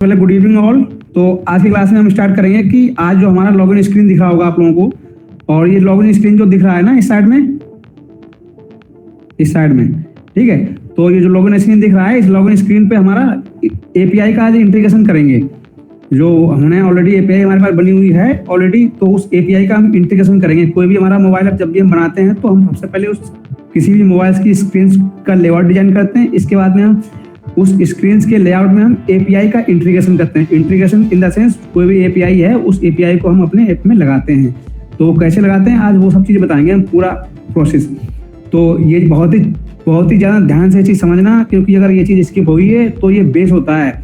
पहले good evening all. तो आज की क्लास में हम स्टार्ट करेंगे कि आज जो हमारा लॉगिन स्क्रीन दिख रहा होगा आप लोगों को, और ये लॉगिन स्क्रीन जो दिख रहा है ना इस साइड में, ठीक है। तो ये जो लॉगिन स्क्रीन दिख रहा है, इस लॉगिन स्क्रीन पे हमारा एपीआई का आज इंटीग्रेशन करेंगे। जो हमने ऑलरेडी एपीआई हमारे पास बनी हुई है ऑलरेडी, तो उस एपीआई का हम इंटीग्रेशन करेंगे। कोई भी हमारा मोबाइल ऐप जब भी हम बनाते हैं तो हम सबसे पहले उस किसी भी मोबाइल की स्क्रीन का लेआउट डिजाइन करते हैं। इसके बाद में हम उस स्क्रीन के लेआउट में हम एपीआई का इंटीग्रेशन करते हैं। इंटीग्रेशन इन द सेंस कोई भी एपीआई है उस एपीआई को हम अपने ऐप में लगाते हैं। तो कैसे लगाते हैं आज वो सब चीज़ें बताएंगे हम, पूरा प्रोसेस। तो ये बहुत ही ज़्यादा ध्यान से चीज़ समझना, क्योंकि अगर ये चीज़ स्किप हुई है तो ये बेस होता है,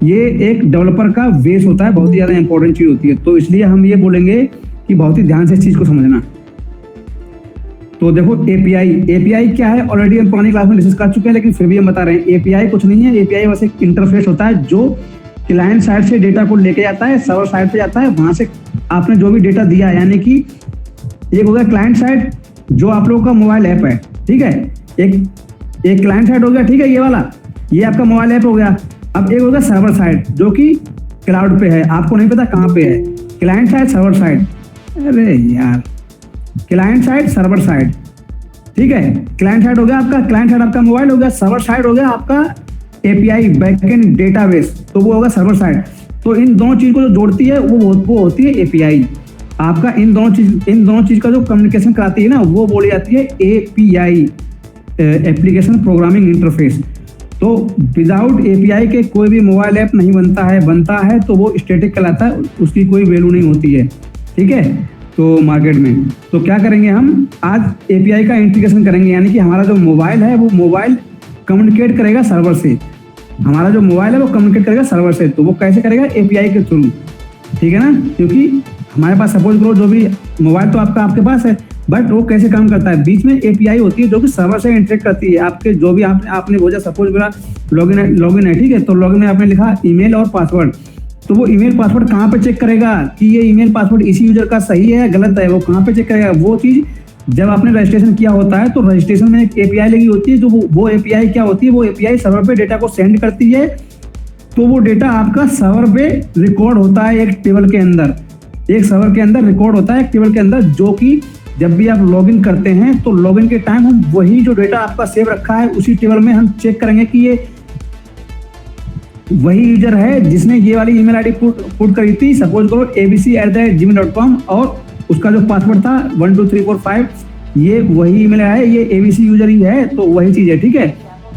ये एक डेवलपर का बेस होता है, बहुत ही ज़्यादा इंपॉर्टेंट चीज़ होती है। तो इसलिए हम ये बोलेंगे कि बहुत ही ध्यान से इस चीज़ को समझना। तो देखो एपीआई क्या है, ऑलरेडी हम पुरानी क्लास में डिस्कस कर चुके हैं, लेकिन फिर भी हम बता रहे हैं एपीआई कुछ नहीं है। एपीआई बस एक इंटरफेस होता है जो क्लाइंट साइड से डेटा को लेके जाता है, सर्वर साइड पे जाता है, वहां से आपने जो भी डेटा दिया, यानी कि एक हो गया क्लाइंट साइड जो आप लोगों का मोबाइल ऐप है, ठीक है। एक क्लाइंट साइड हो गया, ठीक है, ये वाला, ये आपका मोबाइल ऐप हो गया। अब एक हो गया सर्वर साइड जो कि क्लाउड पे है, आपको नहीं पता कहाँ पे है। क्लाइंट साइड, सर्वर साइड, अरे यार, क्लाइंट साइड, सर्वर साइड, ठीक है। क्लाइंट साइड हो गया आपका, क्लाइंट साइड आपका मोबाइल हो गया, सर्वर साइड हो गया आपका एपीआई बैकएंड डेटाबेस, तो वो होगा सर्वर साइड। तो इन दोनों चीज को जो जोड़ती है वो होती है एपीआई। आपका इन दोनों चीज का जो कम्युनिकेशन कराती है ना, वो बोली जाती है एपीआई, एप्लीकेशन प्रोग्रामिंग इंटरफेस। तो विदाउट एपीआई के कोई भी मोबाइल ऐप नहीं बनता है तो वो स्टैटिक कहलाता है, उसकी कोई वैल्यू नहीं होती है, ठीक है। तो मार्केट में तो क्या करेंगे हम आज एपीआई का इंटीग्रेशन करेंगे, यानी कि हमारा जो मोबाइल है वो मोबाइल कम्युनिकेट करेगा सर्वर से। हमारा जो मोबाइल है वो कम्युनिकेट करेगा सर्वर से, तो वो कैसे करेगा, एपीआई के थ्रू, ठीक है ना। क्योंकि हमारे पास सपोज करो जो भी मोबाइल तो आपके पास है, बट वो कैसे काम करता है, बीच में एपीआई होती है जो कि सर्वर से इंटरेक्ट करती है। आपके जो भी आपने बोला, सपोज मेरा लॉगिन है, ठीक है, तो लॉगिन में आपने लिखा ईमेल और पासवर्ड, तो वो ईमेल पासवर्ड कहाँ पे चेक करेगा कि ये ईमेल पासवर्ड इसी यूजर का सही है या गलत है, वो कहाँ पे चेक करेगा। वो चीज़ जब आपने रजिस्ट्रेशन किया होता है तो रजिस्ट्रेशन में एक एपीआई लगी होती है, जो वो एपीआई क्या होती है, वो एपीआई सर्वर पे डेटा को सेंड करती है। तो वो डेटा आपका सर्वर पे रिकॉर्ड होता है एक टेबल के अंदर, एक सर्वर के अंदर रिकॉर्ड होता है एक टेबल के अंदर, जो कि जब भी आप लॉगिन करते हैं तो लॉगिन के टाइम हम वही जो डेटा आपका सेव रखा है उसी टेबल में हम चेक करेंगे कि ये वही यूजर है जिसने ये वाली ईमेल आईडी पुट करी थी, सपोज करो abc@gmail.com, और उसका जो पासवर्ड था 12345, ये वही ईमेल है, ये एबीसी यूजर ही है, तो वही चीज है, ठीक है।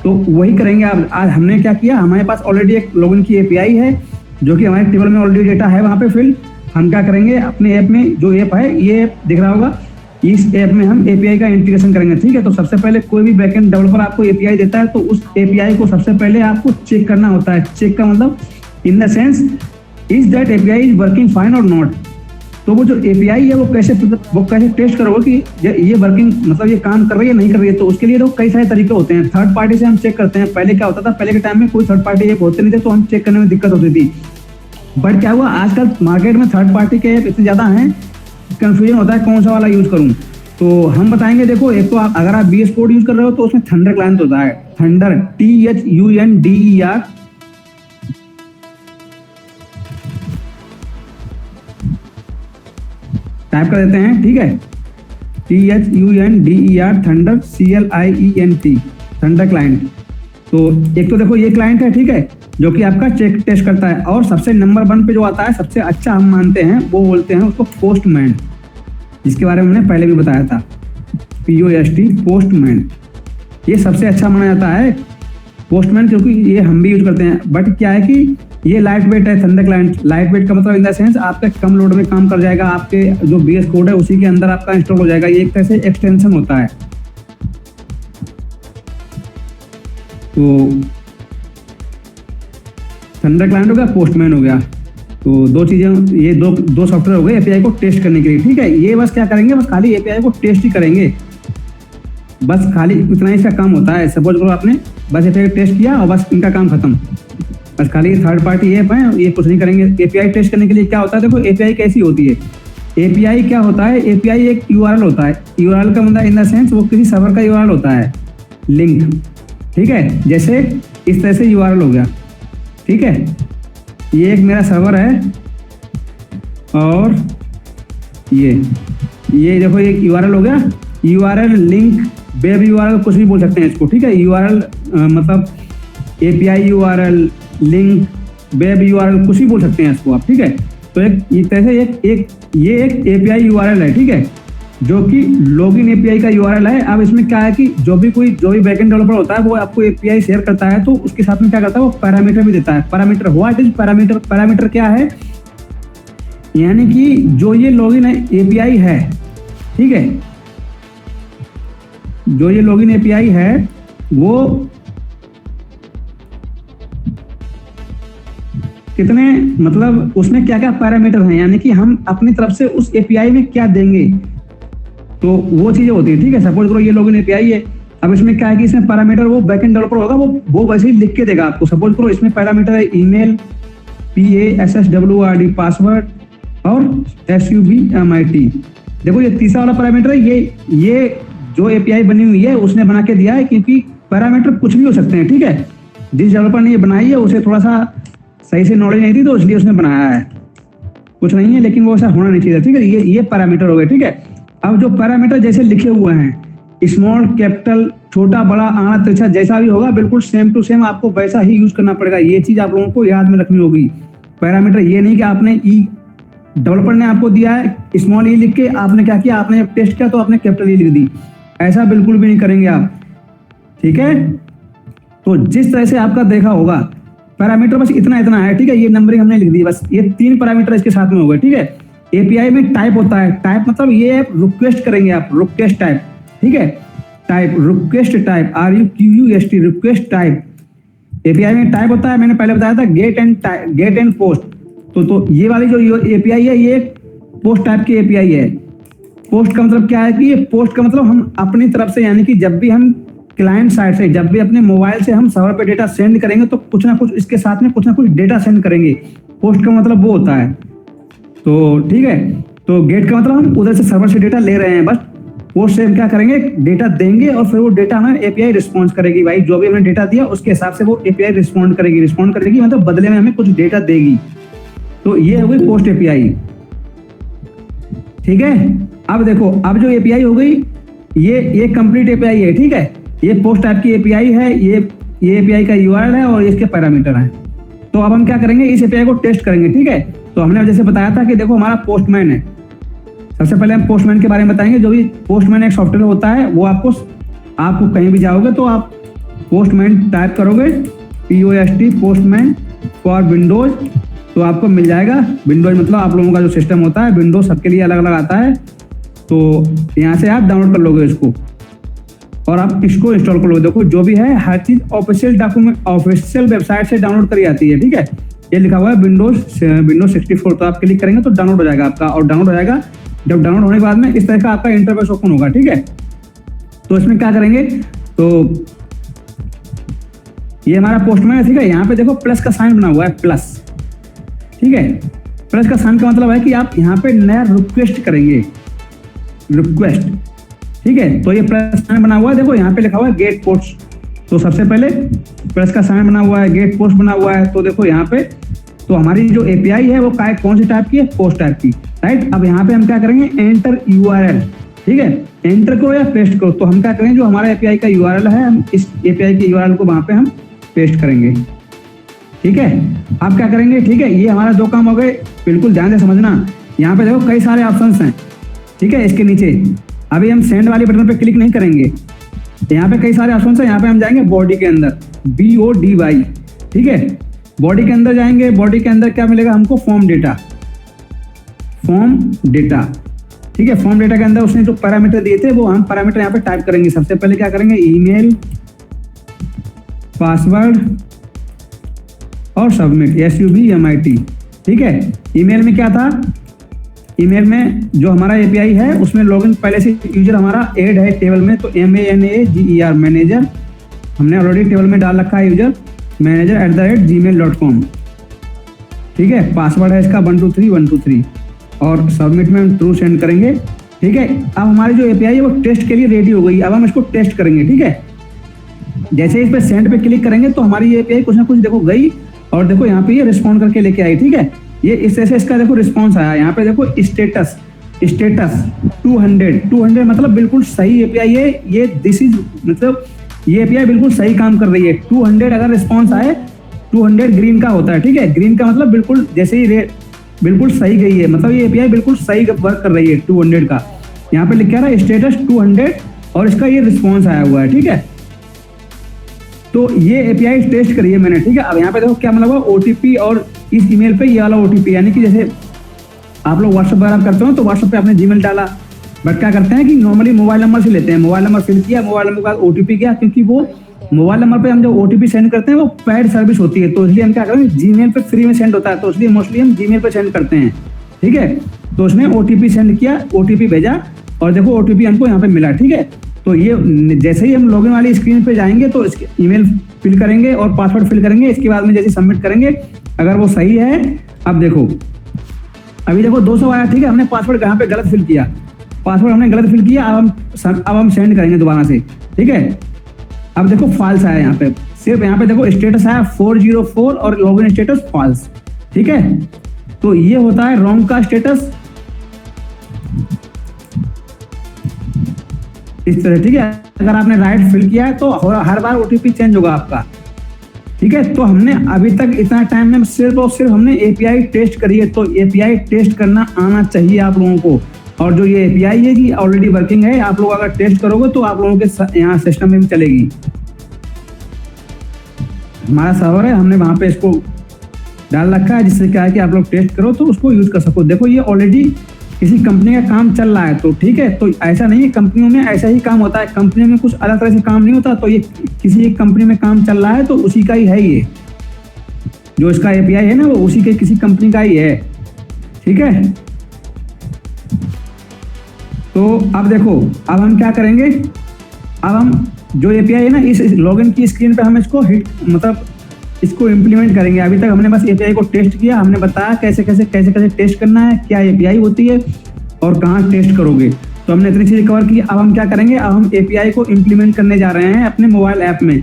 तो वही करेंगे। आज हमने क्या किया, हमारे पास ऑलरेडी एक लॉगिन की एपीआई है जो कि हमारे टेबल में ऑलरेडी डेटा है वहाँ पे फिल। हम क्या करेंगे, अपने ऐप में जो ऐप है, ये ऐप दिख रहा होगा, इस ऐप में हम एपीआई का इंटीग्रेशन करेंगे, ठीक है। तो सबसे पहले कोई भी बैकएंड डेवलपर आपको एपीआई देता है तो उस एपीआई को सबसे पहले आपको चेक करना होता है। चेक का मतलब in the sense is that API is working fine और नॉट। तो वो जो एपीआई है वो कैसे टेस्ट करोगे कि ये वर्किंग, मतलब ये काम कर रही है नहीं कर रही है। तो उसके लिए तो कई सारे तरीके होते हैं। थर्ड पार्टी से हम चेक करते हैं। पहले क्या होता था, पहले के टाइम में कोई थर्ड पार्टी ऐप होते नहीं थे तो हम चेक करने में दिक्कत होती थी। बट क्या हुआ, आजकल मार्केट में थर्ड पार्टी के ऐप इतने ज़्यादा हैं, कन्फ्यूजन होता है कौन सा वाला यूज़ करूँ। तो हम बताएंगे, देखो एक तो अगर आप बीएस कोड यूज कर रहे हो तो उसमें थंडर क्लाइंट होता है, थंडर THUNDER, टाइप कर देते हैं, ठीक है, THUNDER, thunder CLIENT, thunder client. तो एक तो देखो ये क्लाइंट है, ठीक है, जो कि आपका चेक टेस्ट करता है। और सबसे नंबर 1 पे जो आता है, सबसे अच्छा हम मानते हैं, वो बोलते हैं उसको पोस्टमैन, जिसके बारे में हमने पहले भी बताया था, POST, पोस्टमैन। ये सबसे अच्छा माना जाता है पोस्टमैन, क्योंकि ये हम भी यूज करते हैं। बट क्या है कि ये लाइट वेट है, थंडर क्लाइंट। लाइट वेट का मतलब इन द सेंस आपका कम लोड में काम कर जाएगा, आपके जो बीएस कोड है उसी के अंदर आपका इंस्टॉल हो जाएगा। ये एक तरह से एक्सटेंशन होता है। तो थंडर क्लाइंट हो गया, पोस्टमैन हो गया। तो दो चीज़ें, ये दो सॉफ्टवेयर हो गए एपीआई को टेस्ट करने के लिए, ठीक है। ये बस क्या करेंगे, बस खाली एपीआई को टेस्ट ही करेंगे, बस खाली इतना ही इसका काम होता है। सपोज करो आपने बस एपीआई टेस्ट किया और बस इनका काम खत्म। बस खाली थर्ड पार्टी ऐप है, ये कुछ नहीं करेंगे। एपीआई टेस्ट करने के लिए क्या होता है, देखो एपीआई कैसी होती है। एपीआई क्या होता है, एपीआई एक यूआरएल होता है। यूआरएल का मतलब इन द सेंस वो किसी सर्वर का यूआरएल होता है, लिंक, ठीक है। जैसे इस तरह से यूआरएल हो गया, ठीक है। ये एक मेरा सर्वर है, और ये देखो ये यूआरएल हो गया, यूआरएल लिंक वेब यूआरएल कुछ भी बोल सकते हैं इसको, ठीक है। यूआरएल मतलब API URL, link, web URL कुछ भी बोल सकते हैं इसको आप, ठीक है। तो एक तरह से ये एक एपीआई यूआरएल है, ठीक है, जो कि लॉगिन एपीआई का यूआरएल है। अब इसमें क्या है कि जो भी बैकएंड डेवलपर होता है वो आपको एपीआई शेयर करता है, तो उसके साथ में क्या करता है वो पैरामीटर भी देता है। Parameter what is parameter? Parameter क्या है, यानी कि जो ये लॉगिन एपीआई है, ठीक है, जो ये लॉगिन एपीआई है वो कितने, मतलब उसमें क्या क्या पैरामीटर हैं, यानी कि हम अपनी तरफ से उस एपीआई में क्या देंगे, तो वो चीजें होती है, ठीक है। सपोज करो ये लॉगिन एपीआई है, अब इसमें क्या है कि इसमें पैरामीटर वो बैकएंड डेवलपर होगा, वो वैसे ही लिख के देगा आपको। सपोज करो इसमें पैरामीटर है ईमेल, PASSWRD पासवर्ड, और SUBMIT। देखो ये तीसरा वाला पैरामीटर है, ये जो एपीआई बनी हुई है उसने बना के दिया है, क्योंकि पैरामीटर कुछ भी हो सकते हैं, ठीक है। जिस डेवलपर ने ये बनाई है उसे थोड़ा सा सही से नॉलेज नहीं थी, तो इसलिए उसने बनाया है, कुछ नहीं है, लेकिन वो ऐसा होना नहीं चाहिए, ठीक है। ये पैरामीटर हो गए, ठीक है। अब जो पैरामीटर जैसे लिखे हुए हैं, स्मॉल, कैपिटल, छोटा, बड़ा, आना, तिरछा, जैसा भी होगा बिल्कुल सेम टू सेम आपको वैसा ही यूज करना पड़ेगा। ये चीज आप लोगों को याद में रखनी होगी। पैरामीटर ये नहीं कि आपने डेवलपर ने आपको दिया है स्मॉल लिख के, आपने क्या किया, आपने टेस्ट किया तो आपने कैपिटल लिख दी, ऐसा बिल्कुल भी नहीं करेंगे आप, ठीक है। तो जिस तरह से आपका देखा होगा पैरामीटर बस इतना है, ठीक है। ये नंबरिंग हमने लिख दी, बस ये 3 पैरामीटर इसके साथ में हो गए, ठीक है। एपीआई में टाइप होता है, टाइप मतलब ये रिक्वेस्ट करेंगे आप, रिक्वेस्ट टाइप, ठीक है। Type, request type, RUQUST, request type. API में टाइप होता है, मैंने पहले बताया था गेट एंड पोस्ट। तो ये वाली जो एपीआई है ये पोस्ट टाइप की एपीआई है। पोस्ट का मतलब क्या है कि ये पोस्ट का मतलब हम अपनी तरफ से, यानी कि जब भी हम क्लाइंट साइड से, जब भी अपने मोबाइल से हम सर्वर पे डेटा सेंड करेंगे तो कुछ ना कुछ इसके साथ में कुछ ना कुछ डेटा सेंड करेंगे। पोस्ट का मतलब वो होता है, तो ठीक है। तो गेट का मतलब हम उधर से सर्वर से डेटा ले रहे हैं, बस पोस्ट से हम क्या करेंगे, डेटा देंगे और फिर वो डेटा हमें एपीआई रिस्पॉन्स करेगी। भाई जो भी हमने डेटा दिया उसके हिसाब से वो एपीआई रिस्पॉन्ड करेगी मतलब बदले में हमें कुछ डेटा देगी। तो ये हो गई पोस्ट एपीआई, ठीक है। अब देखो, अब जो एपीआई हो गई ये कंप्लीट एपीआई है, ठीक है। ये पोस्ट टाइप की एपीआई है, ये एपीआई का यूआरएल है और इसके पैरामीटर हैं। तो अब हम क्या करेंगे, इस एपीआई को टेस्ट करेंगे, ठीक है। तो हमने जैसे बताया था कि देखो हमारा पोस्टमैन है, सबसे पहले हम पोस्टमैन के बारे में बताएंगे। जो भी पोस्टमैन एक सॉफ्टवेयर होता है वो आपको कहीं भी जाओगे तो आप पोस्टमैन टाइप करोगे, POST पोस्टमैन फॉर विंडोज, तो आपको मिल जाएगा। विंडोज मतलब आप लोगों का जो सिस्टम होता है, विंडोज सबके लिए अलग अलग आता है, तो यहाँ से आप डाउनलोड कर लोगे इसको और आप इसको इंस्टॉल कर लोगे। देखो जो भी है हर चीज ऑफिशियल डॉक्यूमेंट, ऑफिशियल वेबसाइट से डाउनलोड करी जाती है, ठीक है। ये लिखा हुआ है विंडोज 64, तो आप क्लिक करेंगे तो डाउनलोड हो जाएगा आपका, और डाउनलोड हो जाएगा। जब डाउनलोड होने के बाद में इस तरह का आपका इंटरफेस ओपन होगा, ठीक है। तो इसमें क्या करेंगे, तो ये हमारा पोस्टमैन है, ठीक है। यहाँ पे देखो प्लस का साइन बना हुआ है, प्लस, ठीक है। प्लस का साइन का मतलब है कि आप यहाँ पे नया रिक्वेस्ट करेंगे, रिक्वेस्ट, ठीक है। तो ये प्लस साइन बना हुआ है, देखो यहाँ पे लिखा हुआ है गेट पोस्ट। तो सबसे पहले प्लस का साइन बना हुआ है, गेट पोस्ट बना हुआ है, तो देखो यहाँ पे तो हमारी जो एपीआई है वो कौन सी टाइप की है, पोस्ट टाइप की, राइट। अब यहाँ पे हम क्या करेंगे, एंटर यूआरएल, ठीक है। एंटर करो या पेस्ट करो, तो हम क्या करेंगे, जो हमारा एपीआई का यूआरएल है हम इस एपीआई के यूआरएल को वहां पे हम पेस्ट करेंगे, ठीक है। आप क्या करेंगे, ठीक है। ये हमारा 2 काम हो गए, बिल्कुल ध्यान से समझना। यहाँ पे देखो कई सारे ऑप्शंस हैं, ठीक है। इसके नीचे अभी हम सेंड वाली बटन पे क्लिक नहीं करेंगे, यहाँ पे कई सारे ऑप्शंस हैं। यहाँ पे हम जाएंगे बॉडी के अंदर, BODY, ठीक है। बॉडी के अंदर जाएंगे, बॉडी के अंदर क्या मिलेगा हमको, फॉर्म डेटा, ठीक है। फॉर्म डेटा के अंदर उसने जो पैरामीटर दिए थे वो हम पैरामीटर यहाँ पे टाइप करेंगे। सबसे पहले क्या करेंगे, ईमेल, पासवर्ड और सबमिट, SUBMIT, ठीक है। ईमेल में क्या था, ईमेल में जो हमारा एपीआई है उसमें लॉगिन पहले से यूजर हमारा ऐड है टेबल में, तो MANAGER, मैनेजर हमने ऑलरेडी टेबल में डाल रखा है, यूजर manager@gmail.com, ठीक है। पासवर्ड है इसका 123 और सबमिट में हम ट्रू सेंड करेंगे, ठीक है। अब हमारी जो एपीआई है वो टेस्ट के लिए रेडी हो गई। अब हम इसको टेस्ट करेंगे, ठीक है। जैसे इस पे सेंड पे क्लिक करेंगे तो हमारी ये एपीआई कुछ ना कुछ देखो गई और देखो यहाँ पे ये रिस्पॉन्ड करके लेके आई, ठीक है। ये इस तरह से इसका देखो रिस्पॉन्स आया। यहाँ पे देखो स्टेटस 200 मतलब बिल्कुल सही एपीआई है ये। दिस इज मतलब ये एपीआई बिल्कुल सही काम कर रही है। 200 अगर रिस्पॉन्स आए, 200 ग्रीन का होता है, ठीक है। ग्रीन का मतलब बिल्कुल जैसे ही बिल्कुल सही गई है, मतलब ये एपीआई बिल्कुल सही वर्क कर रही है 200 का। यहाँ पे लिखा रहा है स्टेटस 200 और इसका ये रिस्पॉन्स आया हुआ है, ठीक है। तो ये एपीआई टेस्ट करी है मैंने, ठीक है। अब यहाँ पे देखो क्या मतलब ओटीपी और इस ईमेल पे ये वाला ओटीपी, यानी कि जैसे आप लोग व्हाट्सएप वगैरह करते हो तो व्हाट्सएप पे आपने जीमेल डाला, बट क्या करते हैं कि नॉर्मली मोबाइल नंबर से लेते हैं। मोबाइल नंबर फिल किया, मोबाइल नंबर के बाद ओटीपी किया, क्योंकि वो मोबाइल नंबर पे हम जो ओटीपी सेंड करते हैं वो पेड सर्विस होती है, तो इसलिए हम क्या करते हैं, जीमेल पे फ्री में सेंड होता है, तो इसलिए मोस्टली हम जीमेल पे सेंड करते हैं, ठीक है। तो उसने ओटीपी सेंड किया, ओटीपी भेजा और देखो ओटीपी हमको यहाँ पे मिला, ठीक है। तो ये जैसे ही हम लॉगिन वाली स्क्रीन पे जाएंगे तो इसके ईमेल फिल करेंगे और पासवर्ड फिल करेंगे। इसके बाद में जैसे सबमिट करेंगे, अगर वो सही है, अब देखो अभी देखो 200 आया, ठीक है। हमने पासवर्ड यहाँ पे गलत फिल किया, पासवर्ड हमने गलत फिल किया। अब हम सेंड करेंगे दोबारा से, ठीक है। अब देखो फॉल्स आया यहाँ पे, सिर्फ यहाँ पे देखो स्टेटस आया 404 और लॉगिन स्टेटस फॉल्स, ठीक है। तो ये होता है रॉन्ग का स्टेटस इस तरह, ठीक है। अगर आपने राइट फिल किया है तो हर बार ओटीपी चेंज होगा आपका, ठीक है। तो हमने अभी तक इतना टाइम में सिर्फ और सिर्फ हमने एपीआई टेस्ट करी है, तो एपीआई टेस्ट करना आना चाहिए आप लोगों को। और जो ये एपीआई है कि ऑलरेडी वर्किंग है, आप लोग अगर टेस्ट करोगे तो आप लोगों के यहाँ सिस्टम में भी चलेगी। हमारा सर्वर है, हमने वहां पे इसको डाल रखा है, जिससे क्या है कि आप लोग टेस्ट करो तो उसको यूज कर सको। देखो ये ऑलरेडी किसी कंपनी का काम चल रहा है, तो ठीक है। तो ऐसा नहीं है, कंपनियों में ऐसा ही काम होता है, कंपनियों में कुछ अलग तरह से काम नहीं होता। तो ये किसी एक कंपनी में काम चल रहा है तो उसी का ही है, ये जो इसका एपीआई है ना, वो उसी के किसी कंपनी का ही है, ठीक है। तो अब देखो, अब हम क्या करेंगे, अब हम जो एपीआई है ना, इस लॉगिन की स्क्रीन पे हम इसको हिट मतलब इसको इम्प्लीमेंट करेंगे। अभी तक हमने बस एपीआई को टेस्ट किया, हमने बताया कैसे कैसे टेस्ट करना है, क्या एपीआई होती है और कहाँ टेस्ट करोगे। तो हमने इतनी चीजें कवर की। अब हम क्या करेंगे, अब हम एपीआई को इम्प्लीमेंट करने जा रहे हैं अपने मोबाइल ऐप में।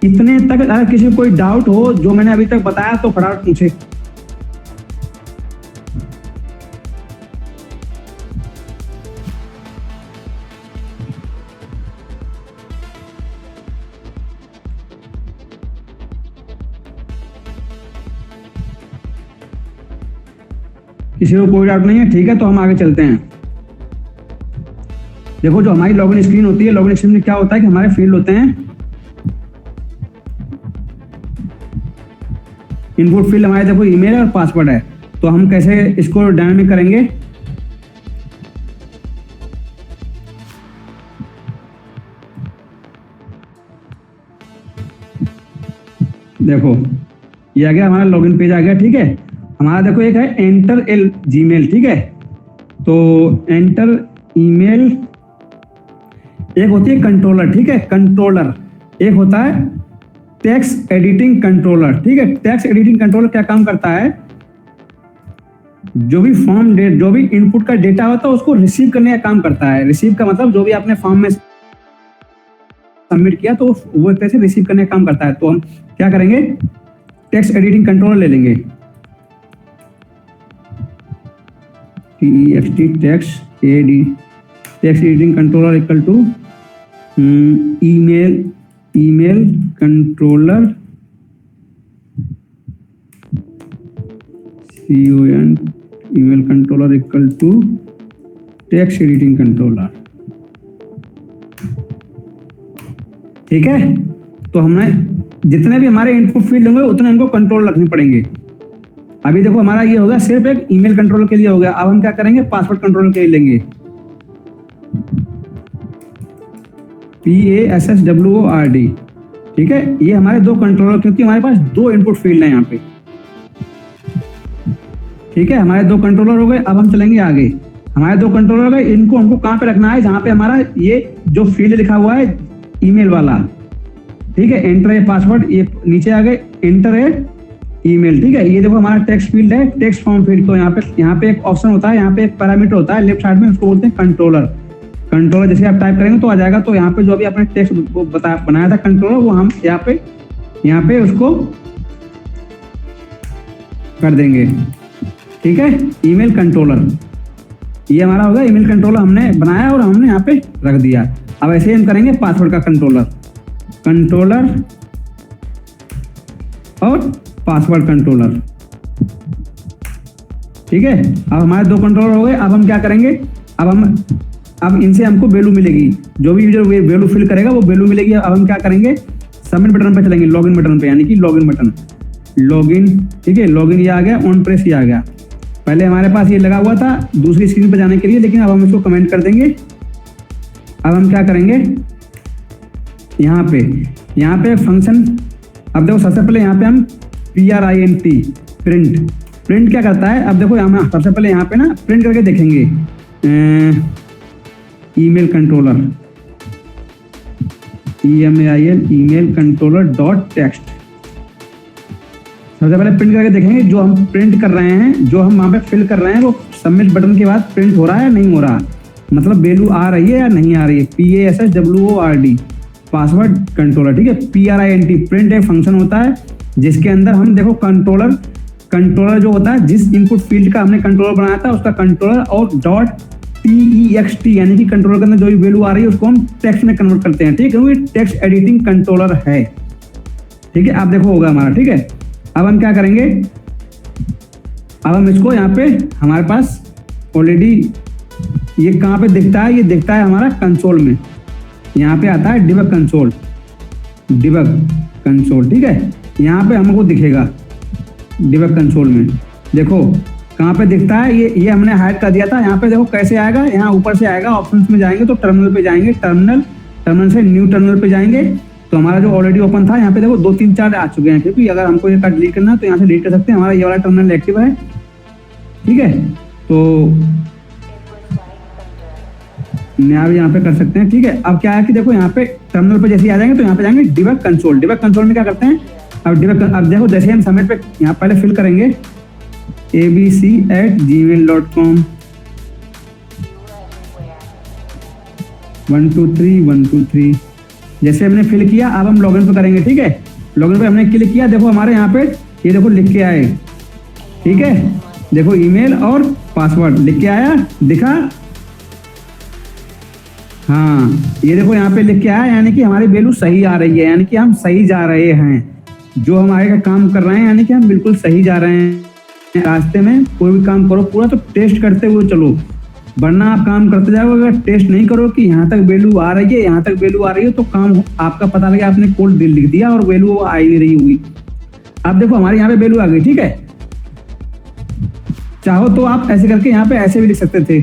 इतने तक अगर किसी को कोई डाउट हो जो मैंने अभी तक बताया तो फटाफट पूछे। किसी को कोई डाउट नहीं है, ठीक है। तो हम आगे चलते हैं। देखो जो हमारी लॉगिन स्क्रीन होती है, लॉगिन स्क्रीन में क्या होता है कि हमारे फील्ड होते हैं, इनपुट फील्ड हमारे देखो ईमेल और पासवर्ड है। तो हम कैसे इसको डायनामिक करेंगे, देखो ये आ गया हमारा लॉगिन पेज आ गया, ठीक है। हमारा देखो एक है एंटर एल जीमेल, ठीक है। तो एंटर ईमेल, एक होती है कंट्रोलर, ठीक है, कंट्रोलर। एक होता है टेक्स्ट एडिटिंग कंट्रोलर, ठीक है। टेक्स्ट एडिटिंग कंट्रोलर क्या काम करता है, जो भी फॉर्म जो भी इनपुट का डेटा होता है उसको रिसीव करने का काम करता है। रिसीव का मतलब जो भी आपने फॉर्म में सबमिट किया तो वो एक तरह से रिसीव करने का काम करता है। तो हम क्या करेंगे, टेक्स्ट एडिटिंग कंट्रोलर ले लेंगे, text editing controller equal to email controller email controller equal to text editing controller, ठीक है। तो हमने जितने भी हमारे इनपुट फील्ड होंगे उतने इनको कंट्रोल रखने पड़ेंगे। अभी देखो हमारा ये होगा सिर्फ एक ईमेल कंट्रोलर के लिए हो गया। अब हम क्या करेंगे, पासवर्ड कंट्रोलर के लिए लेंगे, PASSWORD, ठीक है। ये हमारे दो कंट्रोलर, क्योंकि हमारे पास दो इनपुट फील्ड है यहाँ पे, ठीक है। हमारे दो कंट्रोलर हो गए। अब हम चलेंगे आगे। हमारे दो कंट्रोलर हो गए, इनको हमको कहाँ पे रखना है, जहाँ पे हमारा ये जो फील्ड लिखा हुआ है ईमेल वाला, ठीक है। एंटर ए पासवर्ड, ये नीचे आ गए एंटर ए ईमेल, ठीक है। ये देखो हमारा टेक्स्ट फील्ड है, टेक्स्ट फॉर्म फील्ड। तो यहाँ पे एक ऑप्शन होता है, यहाँ पे एक पैरामीटर होता है लेफ्ट साइड में, उसको बोलते हैं कंट्रोलर। कंट्रोलर जैसे आप टाइप करेंगे तो आ जाएगा। तो यहाँ पे जो भी आपने टेक्स्ट बनाया था कंट्रोलर, वो हम यहाँ पे उसको कर देंगे। ठीक है, ईमेल कंट्रोलर, ये हमारा होगा ईमेल कंट्रोलर, हमने बनाया और हमने यहाँ पे रख दिया। अब ऐसे हम करेंगे पासवर्ड का कंट्रोलर और पासवर्ड कंट्रोलर। ठीक है, अब हमारे दो कंट्रोलर हो गए। अब हम क्या करेंगे, अब इनसे हमको वैल्यू मिलेगी, जो भी यूजर वैल्यू फिल करेगा वो वैल्यू मिलेगी। अब हम क्या करेंगे, सबमिट बटन पे चलेंगे, लॉगिन बटन पे, यानी कि लॉगिन बटन, लॉगिन। ठीक है, लॉगिन ये आ गया, ऑन प्रेस ये आ गया। पहले हमारे पास ये लगा हुआ था दूसरी स्क्रीन पर जाने के लिए, लेकिन अब हम इसको कमेंट कर देंगे। अब हम क्या करेंगे, यहाँ पे फंक्शन, अब देखो सबसे पहले यहाँ पे हम print प्रिंट क्या करता है। अब देखो यहाँ सबसे पहले यहाँ पे ना प्रिंट करके देखेंगे, email controller, email controller dot text. सबसे पहले प्रिंट करके देखेंगे, जो हम प्रिंट कर रहे हैं, जो हम वहाँ पे फिल कर रहे हैं, वो सबमिट बटन के बाद प्रिंट हो रहा है या नहीं हो रहा, मतलब वैल्यू आ रही है या नहीं आ रही है। PASSWORD password controller. ठीक है, PRINT प्रिंट एक फंक्शन होता है जिसके अंदर हम देखो कंट्रोलर जो होता है, जिस इनपुट फील्ड का हमने कंट्रोलर बनाया था उसका कंट्रोलर, और .TEXT यानी कि कंट्रोलर के अंदर जो भी वैल्यू आ रही है उसको हम टेक्स्ट में कन्वर्ट करते हैं। ठीक है, वो टेक्स्ट एडिटिंग कंट्रोलर है। ठीक है, आप देखो होगा हमारा। ठीक है, अब हम क्या करेंगे, अब हम इसको यहाँ पे हमारे पास ऑलरेडी ये कहाँ पे दिखता है, ये दिखता है हमारा कंसोल में, यहाँ पे आता है डिबग कंसोल। ठीक है, यहाँ पे हमको दिखेगा डिबग कंसोल में, देखो कहाँ पे दिखता है, ये हमने हाइड कर दिया था। यहाँ पे देखो कैसे आएगा, यहाँ ऊपर से आएगा, ऑप्शंस में जाएंगे तो टर्मिनल पे जाएंगे, टर्मिनल से न्यू टर्मिनल पे जाएंगे तो हमारा जो ऑलरेडी ओपन था यहाँ पे देखो 2 3 4 आ चुके हैं। क्योंकि अगर हमको ये कार्ड डिलीट करना है तो यहाँ से डिलीट कर सकते हैं, हमारा ये वाला टर्मिनल एक्टिव है। ठीक है, तो अब यहाँ पे कर सकते हैं। ठीक है, अब क्या है कि देखो यहाँ पे टर्मिनल पे जैसे आ जाएंगे तो यहाँ पे जाएंगे डिबग कंसोल में क्या करते हैं, अब देखो जैसे हम सबमिट पे यहाँ पहले फिल करेंगे abc@gmail.com 123 जैसे हमने फिल किया। अब हम लॉगिन पे करेंगे। ठीक है, लॉगिन पे हमने क्लिक किया, देखो हमारे यहाँ पे ये देखो लिख के आए। ठीक है, देखो ईमेल और पासवर्ड लिख के आया, दिखा, हाँ ये देखो यहाँ पे लिख के आया, यानी कि हमारी वैल्यू सही आ रही है, यानी कि हम सही जा रहे हैं, जो हम आगे का काम कर रहे हैं, यानी कि हम बिल्कुल सही जा रहे हैं। रास्ते में कोई भी काम करो पूरा तो टेस्ट करते हुए चलो, वरना आप काम करते जाओ, अगर टेस्ट नहीं करो कि यहाँ तक वैल्यू आ रही है, यहाँ तक वैल्यू आ रही है, तो काम आपका पता लगे आपने कोड लिख दिया और वैल्यू आ ही नहीं रही हुई। अब देखो हमारे यहाँ पे वैल्यू आ गई। ठीक है, चाहो तो आप ऐसे करके यहाँ पे ऐसे भी लिख सकते थे,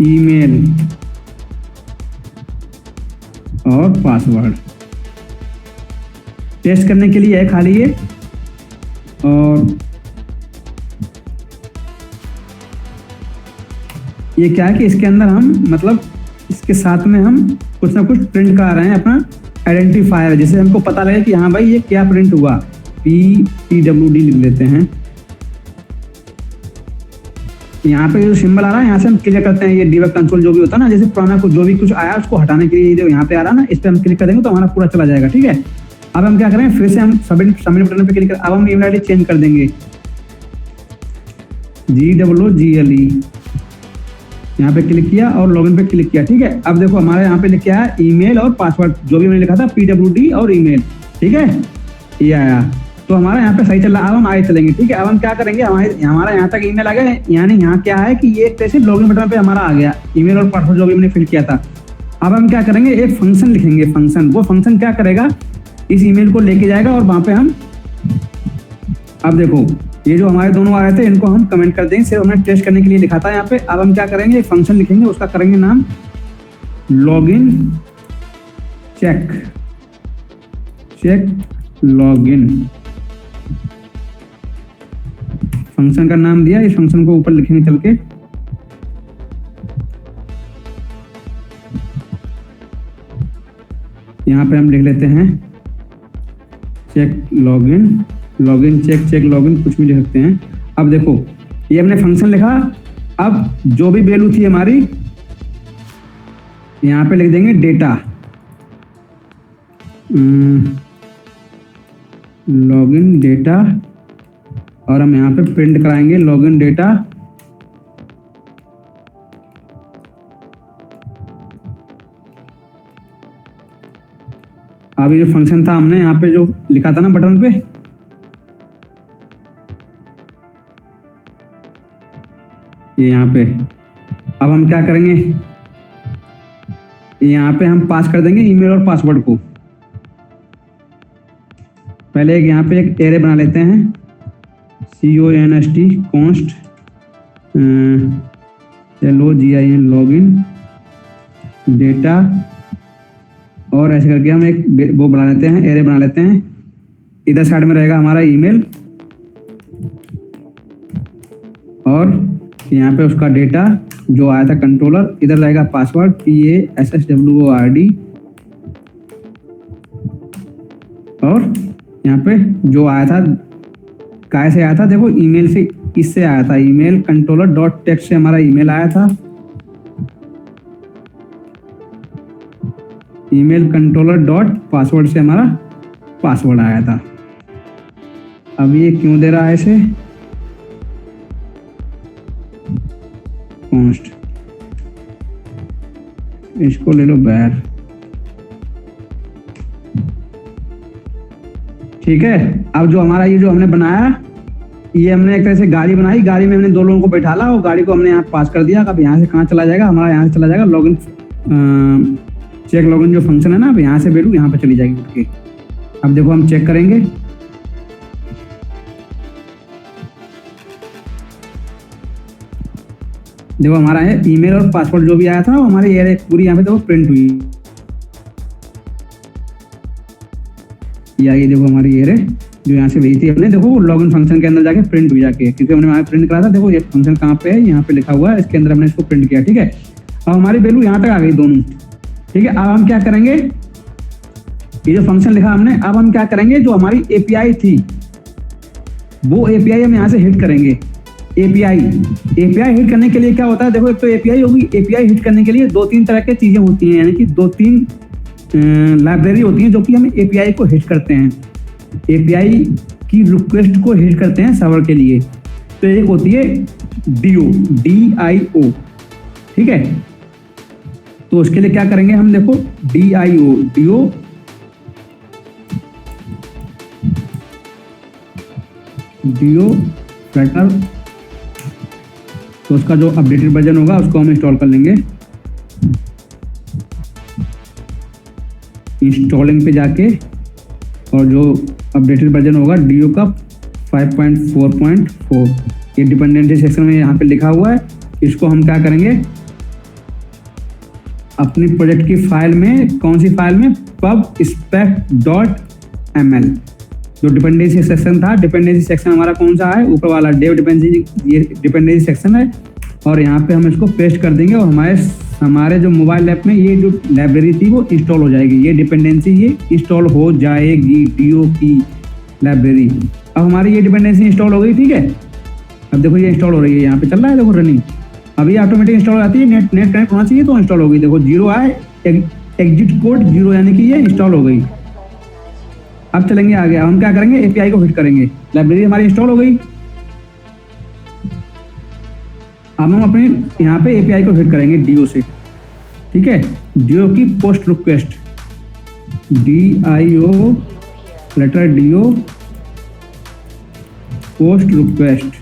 ईमेल और पासवर्ड टेस्ट करने के लिए है खाली ये। और ये क्या है कि इसके अंदर हम मतलब इसके साथ में हम कुछ ना कुछ प्रिंट कर रहे हैं, अपना आइडेंटिफायर, जिससे हमको पता लगे कि हाँ भाई ये क्या प्रिंट हुआ। PWD लिख लेते हैं। यहाँ पे जो सिंबल आ रहा है यहाँ से हम क्लिक करते हैं, ये डिबग कंसोल जो भी होता है ना, जैसे पुराना कुछ जो भी कुछ आया उसको हटाने के लिए जो यहाँ पे आ रहा है ना, इस पे हम क्लिक कर देंगे तो हमारा पूरा चला जाएगा। ठीक है, अब हम क्या करेंगे, फिर से हम सबमिट बटन पे क्लिक कर, अब हम ईमेल आईडी चेंज कर देंगे, GWGLE, यहाँ पे क्लिक किया और लॉगिन पे क्लिक किया। ठीक है, अब देखो हमारे यहाँ पे लिख के आया ईमेल और पासवर्ड, जो भी मैंने लिखा था PWD और ईमेल। ठीक है, ये आया, तो हमारा यहाँ पे सही चल रहा है। अब हम आगे चलेंगे। ठीक है, अब हम क्या करेंगे, हमारा यहाँ तक ईमेल आ गया, यानी यहाँ क्या है कि ये एक तरह से लॉगिन बटन पे हमारा आ गया ईमेल और पासवर्ड जो भी हमने फिल किया था। अब हम क्या करेंगे, एक फंक्शन लिखेंगे, वो फंक्शन क्या करेगा, इस ईमेल को लेके जाएगा और वहां पे हम, अब देखो ये जो हमारे दोनों आ रहे थे इनको हम कमेंट कर देंगे, सिर्फ हमने टेस्ट करने के लिए लिखा था यहाँ पे। अब हम क्या करेंगे, एक फंक्शन लिखेंगे, उसका करेंगे नाम लॉगिन चेक लॉगिन, फंक्शन का नाम दिया, इस फंक्शन को ऊपर लिखेंगे चल के, यहाँ पे हम लिख लेते हैं check login login check login कुछ भी लिख सकते हैं। अब देखो ये हमने फंक्शन लिखा, अब जो भी वैल्यू थी हमारी यहाँ पे लिख देंगे डेटा, लॉगिन डेटा, और हम यहाँ पे प्रिंट कराएंगे लॉगिन डेटा। अब ये जो फंक्शन था हमने यहाँ पे जो लिखा था ना बटन पे, ये यहाँ पे, अब हम क्या करेंगे, यहाँ पे हम पास कर देंगे ईमेल और पासवर्ड को। पहले एक यहाँ पे एक एरे बना लेते हैं, const login लॉगिन डेटा, और ऐसे करके हम एक वो बना लेते हैं, एरे बना लेते हैं। इधर साइड में रहेगा हमारा ईमेल और यहाँ पे उसका डेटा जो आया था कंट्रोलर, इधर रहेगा पासवर्ड PASSWORD, और यहाँ पे जो आया था काय से आया था, देखो ईमेल से, इससे आया था, ईमेल कंट्रोलर डॉट टेक्स्ट से हमारा ईमेल आया था, ईमेल कंट्रोलर डॉट पासवर्ड से हमारा पासवर्ड आया था। अब ये क्यों दे रहा है ऐसे, कॉन्स्ट, इसको ले लो बैर, ठीक है। अब जो हमारा ये जो हमने बनाया, ये हमने एक तरह से गाड़ी बनाई, गाड़ी में हमने दो लोगों को बैठाला और गाड़ी को हमने यहाँ पास कर दिया। अब यहाँ से कहाँ चला जाएगा, हमारा यहाँ से चला जाएगा लॉगिन चेक लॉगिन जो फंक्शन है ना, अब यहाँ से वैल्यू यहाँ पे चली जाएगी उठ के। अब देखो हम चेक करेंगे, देखो हमारा है ईमेल और पासवर्ड जो भी आया था वो हमारे ये पूरी यहाँ पे देखो प्रिंट हुई। ये देखो हमारी ये जो यहाँ से भेजी थी हमने, देखो लॉगिन फंक्शन के अंदर जाके प्रिंट हुई जाके, क्योंकि हमने वहाँ प्रिंट करा था। देखो ये फंक्शन कहाँ पे है, यहाँ पे लिखा हुआ है, इसके अंदर हमने इसको प्रिंट किया, ठीक है। अब हमारी वैल्यू यहाँ तक आ गई दोनों, ठीक है। अब हम क्या करेंगे, ये जो फंक्शन लिखा हमने, अब हम क्या करेंगे, जो हमारी एपीआई थी वो एपीआई हम यहाँ से हिट करेंगे। एपीआई हिट करने के लिए क्या होता है, देखो एक तो एपीआई होगी, एपीआई हिट करने के लिए दो तीन तरह की चीजें होती हैं, यानी कि दो तीन लाइब्रेरी होती हैं जो कि हम एपीआई को हिट करते हैं, एपीआई की रिक्वेस्ट को हिट करते हैं सर्वर के लिए। तो एक होती है DIO, ठीक है। तो उसके लिए क्या करेंगे हम, देखो DIO फ्लटर, तो उसका जो अपडेटेड वर्जन होगा उसको हम इंस्टॉल कर लेंगे। इंस्टॉलिंग पे जाके और जो अपडेटेड वर्जन होगा DIO का 5.4.4, ये डिपेंडेंसी सेक्शन में यहाँ पे लिखा हुआ है। इसको हम क्या करेंगे, अपनी प्रोजेक्ट की फाइल में, कौन सी फाइल में, pubspec.ml, जो डिपेंडेंसी सेक्शन था, डिपेंडेंसी सेक्शन हमारा कौन सा है, ऊपर वाला डेव डिपेंडेंसी, ये डिपेंडेंसी सेक्शन है। और यहाँ पे हम इसको पेस्ट कर देंगे और हमारे जो मोबाइल ऐप में ये जो लाइब्रेरी थी वो इंस्टॉल हो जाएगी, ये डिपेंडेंसी ये इंस्टॉल हो जाएगी, DIO की लाइब्रेरी। अब हमारी ये डिपेंडेंसी इंस्टॉल हो गई, ठीक है। अब देखो ये इंस्टॉल हो रही है, यहाँ पे चल रहा है देखो रनिंग, अभी ऑटोमेटिक इंस्टॉल हो जाती है, नेट कनेक्ट होना चाहिए तो इंस्टॉल हो गई। देखो 0 आए, एग्जिट कोड 0, यानी कि ये इंस्टॉल हो गई। अब चलेंगे आगे, हम क्या करेंगे, एपीआई को हिट करेंगे, लाइब्रेरी हमारी इंस्टॉल हो गई। अब हम अपने यहाँ पे एपीआई को हिट करेंगे DIO से, ठीक है। DIO की post request, DIO post request,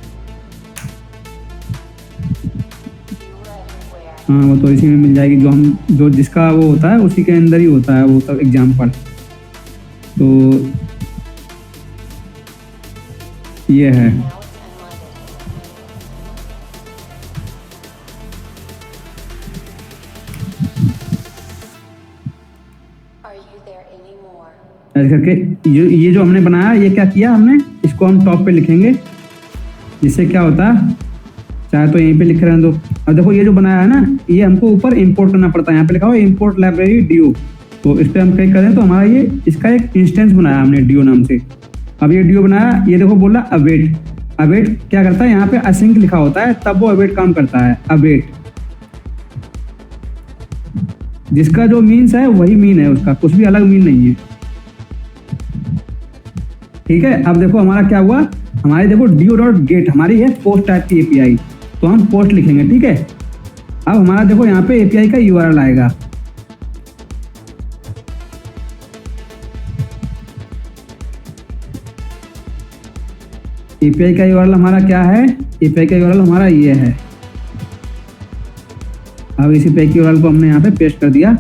हाँ वो तो इसी में मिल जाएगी, जो जिसका वो होता है उसी के अंदर ही होता है वो सब एग्जाम्पल। तो ये है, ऐसे करके ये जो हमने बनाया, ये क्या किया हमने, इसको हम टॉप पे लिखेंगे, जिससे क्या होता है, चाहे तो यहीं पे लिख रहे हैं तो। अब देखो ये जो बनाया है ना, ये हमको ऊपर इंपोर्ट करना पड़ता है, यहाँ पे लिखा हुआ है इंपोर्ट लाइब्रेरी DIO, तो इस पर हम क्लिक करें तो हमारा ये इसका एक इंस्टेंस बनाया हमने DIO नाम से, अब ये ड्यू बनाया, ये देखो बोला अवेट। अवेट क्या करता है, यहाँ पे असिंक लिखा होता है तब वो अवेट काम करता है। अवेट जिसका जो मीन्स है वही मीन है उसका, कुछ भी अलग मीन नहीं है। ठीक है, अब देखो हमारा क्या हुआ, हमारे देखो ड्यू डॉट गेट हमारी है पोस्ट टाइप की एपीआई, तो हम पोस्ट लिखेंगे। ठीक है, अब हमारा देखो यहाँ पे एपीआई का यूआरएल आएगा। एपीआई का यूआरएल हमारा क्या है, एपीआई का यूआरएल हमारा ये है। अब इस एपीआई के यूआरएल को हमने यहाँ पे पेस्ट कर दिया।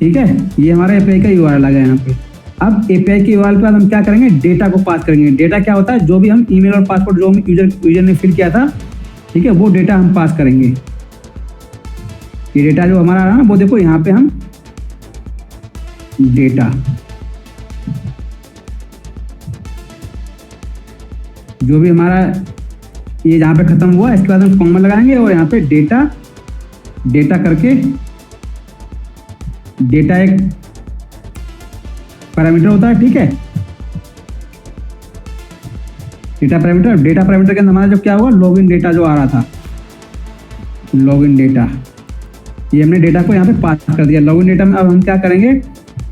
ठीक है, ये हमारा एपीआई का यूआरएल आ गया यहाँ पे। अब एपीआई के यूआरएल के बाद हम क्या करेंगे, डेटा को पास करेंगे। डेटा क्या होता है, जो भी हम ईमेल और पासवर्ड जो यूजर ने फिल किया था, ठीक है, वो डेटा हम पास करेंगे। ये डेटा जो हमारा आ रहा है वो देखो यहाँ पे हम डेटा जो भी हमारा ये जहाँ पे खत्म हुआ इसके बाद हम कॉमा लगाएंगे और यहाँ पे डेटा डेटा करके डेटा एक पैरामीटर होता है। ठीक है, डेटा पैरामीटर के अंदर हमारा जो क्या हुआ, लॉगिन डेटा जो आ रहा था, लॉगिन डेटा, ये हमने डेटा को यहाँ पे पास कर दिया लॉगिन डेटा में। अब हम क्या करेंगे,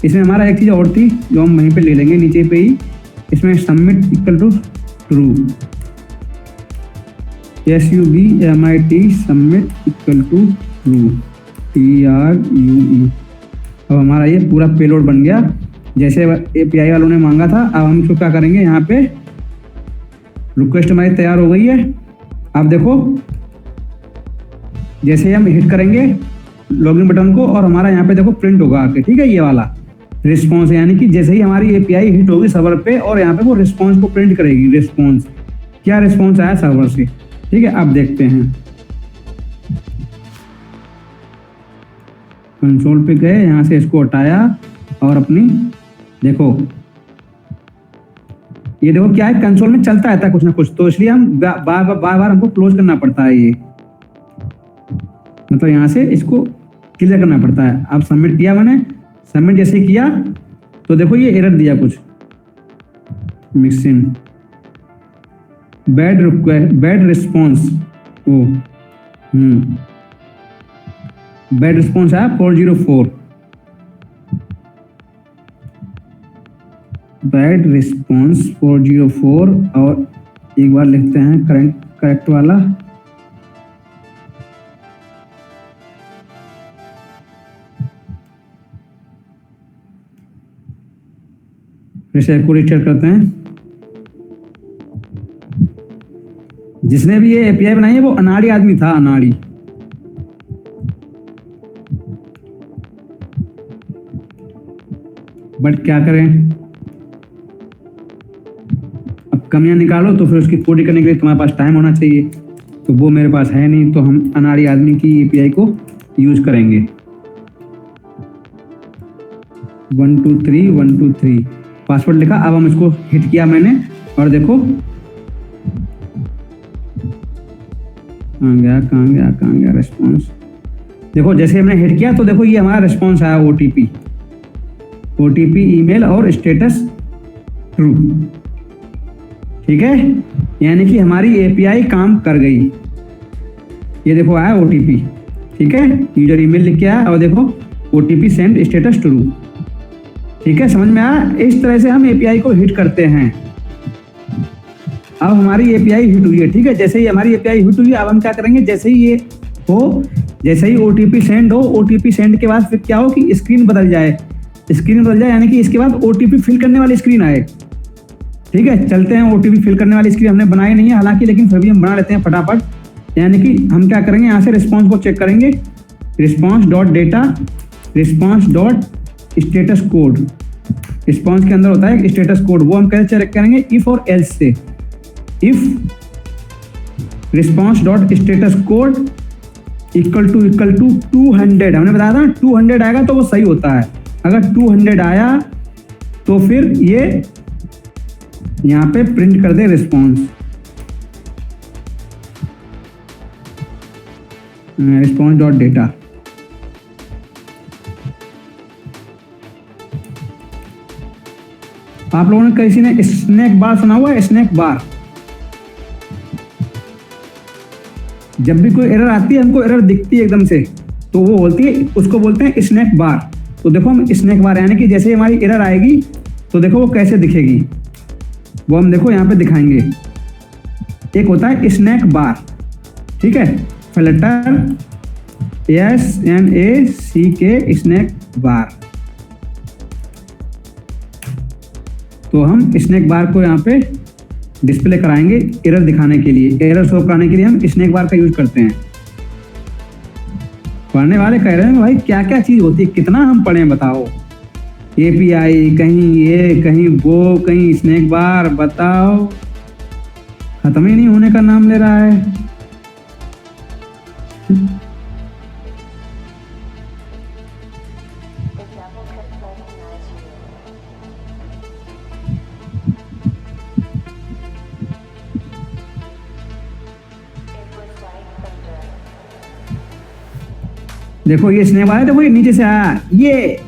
इसमें हमारा एक चीज़ और थी जो हम वहीं पे ले लेंगे नीचे पे ही, इसमें submit equal to true, SUBMIT submit equal to true, TRUE। अब हमारा ये पूरा पेलोड बन गया जैसे एपीआई वालों ने मांगा था। अब हम इसको क्या करेंगे, यहाँ पे रिक्वेस्ट हमारी तैयार हो गई है। अब देखो जैसे हम हिट करेंगे लॉगिन बटन को और हमारा यहाँ पे देखो प्रिंट होगा आके। ठीक है, ये वाला रिस्पॉन्स, यानी कि जैसे ही हमारी एपीआई हिट होगी सर्वर पे और यहाँ पे वो रिस्पॉन्स को प्रिंट करेगी। रिस्पॉन्स क्या रिस्पॉन्स आया सर्वर से। ठीक है, अब देखते हैं, कंसोल पे गए, यहाँ से इसको हटाया और अपनी देखो, ये देखो क्या है, कंसोल में चलता रहता है कुछ ना कुछ, तो इसलिए हम बार बार हमको क्लोज करना पड़ता है। ये मतलब यहाँ से इसको क्लियर करना पड़ता है। अब सबमिट किया मैंने, सबमिट जैसे किया तो देखो ये एरर दिया कुछ, मिक्सिंग बैड रिस्पॉन्स, ओ बैड रिस्पॉन्स आया 404, बैड रिस्पॉन्स 404। और एक बार लिखते हैं करेक्ट वाला, फिर से को रीचेक करते हैं। जिसने भी ये एपीआई बनाई है वो अनाड़ी आदमी था, अनाड़ी। बट क्या करें, अब कमियां निकालो तो फिर उसकी पूरी करने के लिए तुम्हारे पास टाइम होना चाहिए, तो वो मेरे पास है नहीं, तो हम अनाड़ी आदमी की एपीआई को यूज करेंगे। 1 2 3 1 2 3 पासवर्ड लिखा। अब हम इसको हिट किया मैंने और देखो कहाँ गया रिस्पॉन्स। देखो जैसे हमने हिट किया तो देखो ये हमारा रिस्पॉन्स आया, ओटीपी ईमेल और स्टेटस ट्रू। ठीक है, यानी कि हमारी एपीआई काम कर गई। ये देखो आया ओटीपी। ठीक है, यूजर ईमेल लिख के आया और देखो ओटीपी सेंड स्टेटस ट्रू। ठीक है, समझ में आया। इस तरह से हम एपीआई को हिट करते हैं। अब हमारी एपीआई हिट हुई है। ठीक है, जैसे ही हमारी एपीआई हिट हुई है, अब हम क्या करेंगे, जैसे ही ये हो, जैसे ही ओटीपी सेंड हो, ओटीपी सेंड के बाद फिर क्या हो कि स्क्रीन बदल जाए, यानी कि इसके बाद ओटीपी फिल करने वाली स्क्रीन आए। ठीक है, चलते हैं। ओटीपी फिल करने वाली स्क्रीन हमने बनाई नहीं है हालांकि, लेकिन फिर भी हम बना लेते हैं फटाफट। यानी कि हम क्या करेंगे, यहाँ से रिस्पॉन्स को चेक करेंगे, response dot data, response dot status code. Response के अंदर होता है स्टेटस कोड, वो हम कैसे चेक करेंगे, इफ और एल्स से। If response dot status code equal to 200, हमने बताया था 200 आएगा तो वो सही होता है। अगर 200 आया तो फिर ये यहाँ पे प्रिंट कर दे रिस्पॉन्स, रिस्पॉन्स डॉट डेटा। आप लोगों ने किसी ने स्नैक बार सुना हुआ है? Snack bar. जब भी कोई एरर आती है, हमको एरर दिखती है एकदम से, तो वो बोलती है, उसको बोलते हैं स्नैक बार। तो देखो हम स्नैक बार यानी कि जैसे हमारी एरर आएगी तो देखो वो कैसे दिखेगी, वो हम देखो यहाँ पे दिखाएंगे। एक होता है स्नैक बार, ठीक है, फ्लटर SNACK स्नैक बार। तो हम स्नैक बार को यहाँ पे डिस्प्ले कराएंगे एरर दिखाने के लिए, एरर शो कराने के लिए हम स्नैक बार का यूज करते हैं। पढ़ने वाले कह रहे हैं भाई क्या क्या चीज होती है, कितना हम पढ़ें बताओ। API कहीं ये कहीं वो कहीं स्नैक बार, बताओ खत्म ही नहीं होने का नाम ले रहा है। देखो ये स्नैक बार है, देखो ये नीचे से आया, ये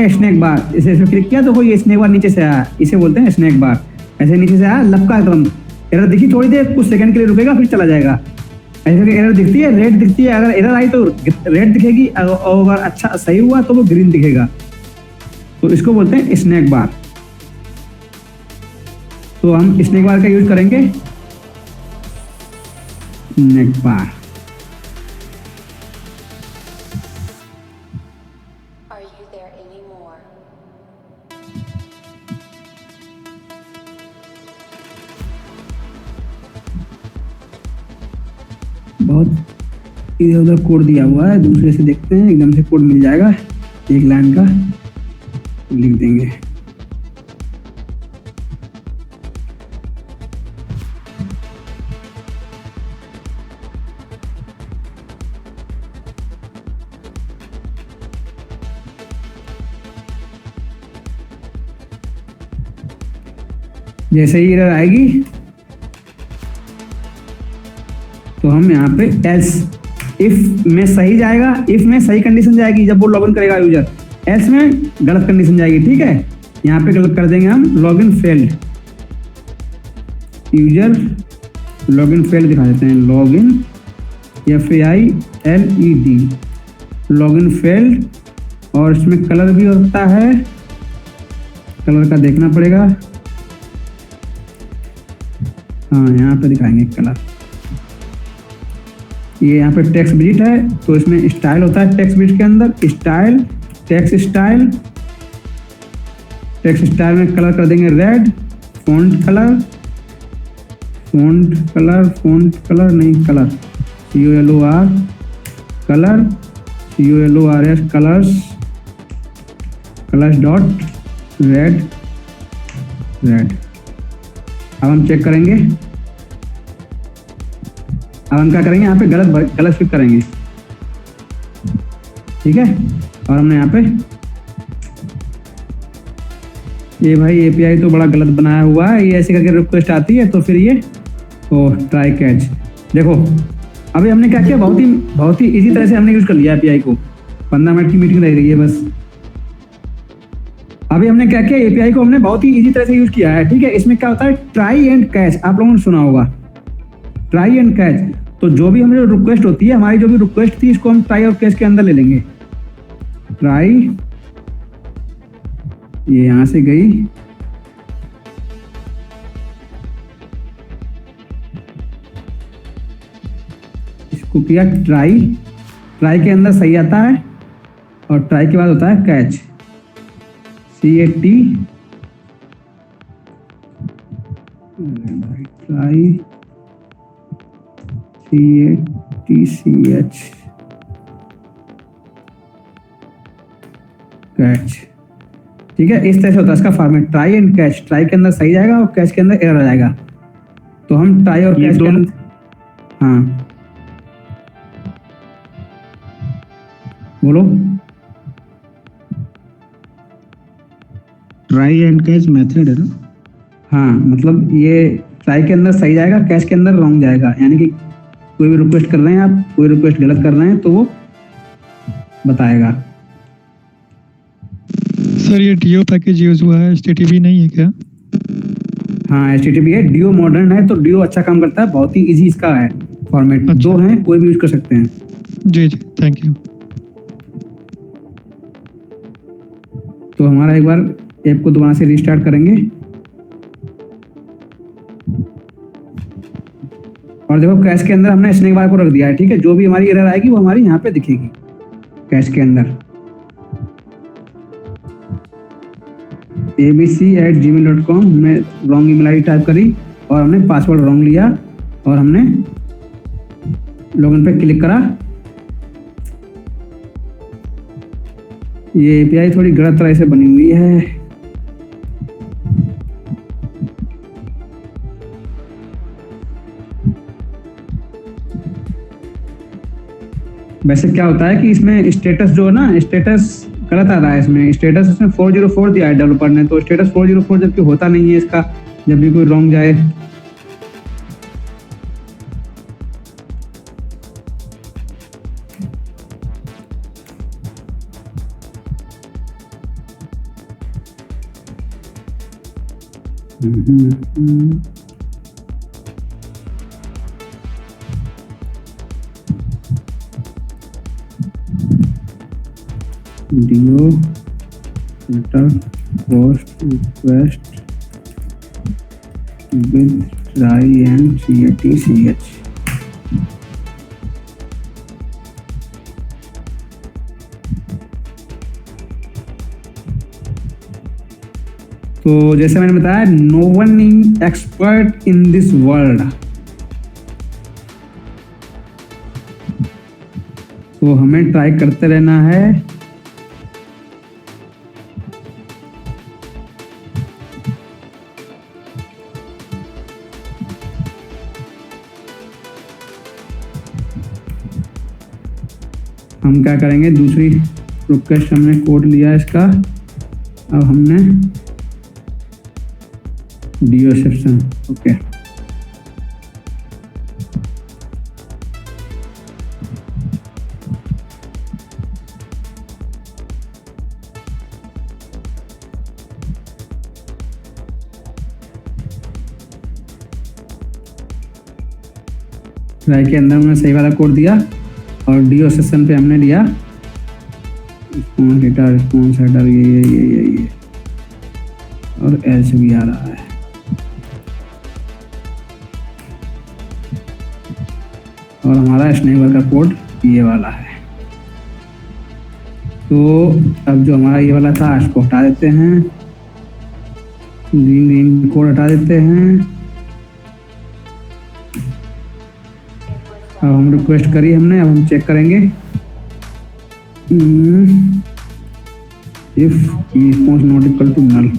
स्नैक बार, इसे क्लिक किया तो ये स्नैक बार नीचे से आया, इसे बोलते हैं स्नैक बार। ऐसे नीचे से आया, लपका एकदम, एरर दिखी थोड़ी देर, कुछ सेकंड के लिए रुकेगा फिर चला जाएगा। ऐसे करके एरर दिखती है, रेड दिखती है, अगर एरर आई तो रेड दिखेगी, और अगर अच्छा सही हुआ तो वो ग्रीन दिखेगा, तो इसको बोलते हैं स्नैक बार। तो हम स्नैक बार का यूज करेंगे, स्नैक बार। बहुत इधर उधर कोड दिया हुआ है, दूसरे से देखते हैं, एकदम से कोड मिल जाएगा, एक लाइन का लिख देंगे। जैसे ही एरर आएगी तो हम यहाँ पे एल्स, इफ में सही जाएगा, इफ में सही कंडीशन जाएगी जब वो लॉगिन करेगा यूजर, एल्स में गलत कंडीशन जाएगी, ठीक है। यहाँ पे गलत कर देंगे हम, login failed, user login failed दिखा देते हैं, लॉगिन FAILED, लॉगिन फेल्ड। और इसमें कलर भी होता है, कलर का देखना पड़ेगा, हाँ यहाँ पे दिखाएंगे कलर। ये यहाँ पे टेक्स्ट विजिट है, तो इसमें स्टाइल होता है टेक्स्ट विजिट के अंदर, style, text style, text style में कलर कर देंगे red, font colour, font colour, font colour नहीं colour, COLOR colour, COLORS colours, colours dot red, red. अब हम चेक करेंगे, अब हम क्या करेंगे, यहाँ पे गलत फिट करेंगे, ठीक है। और हमने यहाँ पे ये भाई API तो बड़ा गलत बनाया हुआ है, ये ऐसे करके रिक्वेस्ट आती है तो फिर ये ट्राई कैच। देखो अभी हमने क्या किया, बहुत ही इजी तरह से हमने यूज कर लिया API को। 15 मिनट की मीटिंग रह रही है बस। अभी हमने क्या किया, API को हमने बहुत ही इजी तरह से यूज किया है, ठीक है। इसमें क्या होता है, ट्राई एंड कैच, आप लोगों ने सुना होगा ट्राई एंड कैच। तो जो भी हमारी रिक्वेस्ट होती है, हमारी जो भी रिक्वेस्ट थी, इसको हम ट्राई और कैच के अंदर ले लेंगे। ट्राई, ये यहां से गई, इसको किया ट्राई, ट्राई के अंदर सही आता है, और ट्राई के बाद होता है catch, CAT, try CATCH catch, ठीक है। इस तरह से होता है इसका format, try and catch. Try के अंदर सही जाएगा और कैच के अंदर एरर आ जाएगा। तो हम ट्राई और कैच दोनों, हाँ बोलो। ट्राई एंड कैच मेथड है ना? हाँ, मतलब ये ट्राई के अंदर सही जाएगा, कैच के अंदर रॉन्ग जाएगा, यानी कि कोई भी रिक्वेस्ट कर रहे हैं आप, कोई रिक्वेस्ट गलत कर रहे हैं तो वो बताएगा। सर ये डीओ पैकेज यूज हुआ है, एचटीटीपी नहीं है क्या? हाँ HTTP है, डियो मॉडर्न है तो डियो अच्छा काम करता है, बहुत ही इजी इसका है फॉर्मेट। अच्छा। 2 हैं, कोई भी यूज कर सकते हैं। जी जी, थैंक यू। तो हमारा एक बार ऐप को दोबारा से रिस्टार्ट करेंगे और देखो कैश के अंदर हमने स्नैक बार को रख दिया है, ठीक है। जो भी हमारी एरर आएगी वो हमारी यहाँ पे दिखेगी कैश के अंदर। abc@gmail.com में रॉन्ग ईमेल आईडी टाइप करी और हमने पासवर्ड रॉन्ग लिया और हमने लॉगिन पे क्लिक करा। ये एपीआई थोड़ी गलत तरह से बनी हुई है। वैसे क्या होता है कि इसमें स्टेटस जो है ना, स्टेटस गलत आ रहा है। इसमें स्टेटस इसमें 404 दिया है डेवलपर ने, तो स्टेटस 404 जबकि होता नहीं है इसका जब भी कोई रॉन्ग जाए। डियो filter post request with try and catch। तो जैसे मैंने बताया, no one is expert in this world. तो हमें ट्राई करते रहना है। हम क्या करेंगे, दूसरी रिक्वेस्ट हमने कोड लिया इसका, अब हमने डियो सेक्शन, ओके। ट्राई के अंदर हमने सही वाला कोड दिया और डियो सेक्शन पे हमने लिया रिस्पॉन्स डेटा, रिस्पॉन्स हेडर, ये और एल्स भी आ रहा है। और हमारा स्नैक का कोड ये वाला है। तो अब जो हमारा ये वाला था इसको हटा देते हैं, ग्रीन कोड हटा देते हैं। अब हम रिक्वेस्ट करी हमने, अब हम चेक करेंगे if response not equal to null.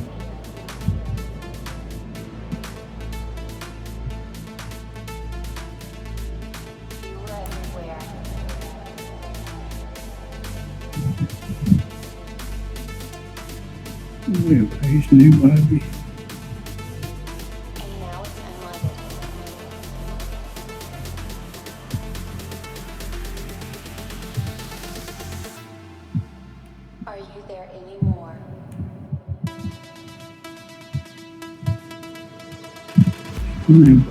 इसने बार भी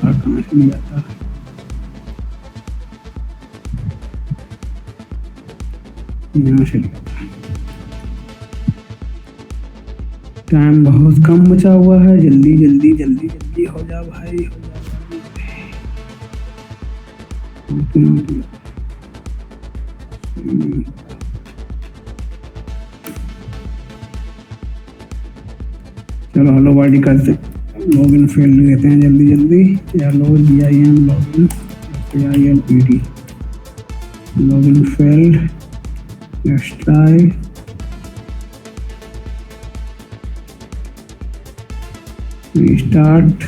बार कहाँ से नहीं आता। यहाँ से टाइम बहुत कम बचा हुआ है, जल्दी जल्दी जल्दी जल्दी हो जा भाई, हो जा। चलो हेलो वर्ल्ड करते, लॉगिन फेल लेते हैं जल्दी जल्दी। Hello DIN login FAILPD login failed, let's try. Restart।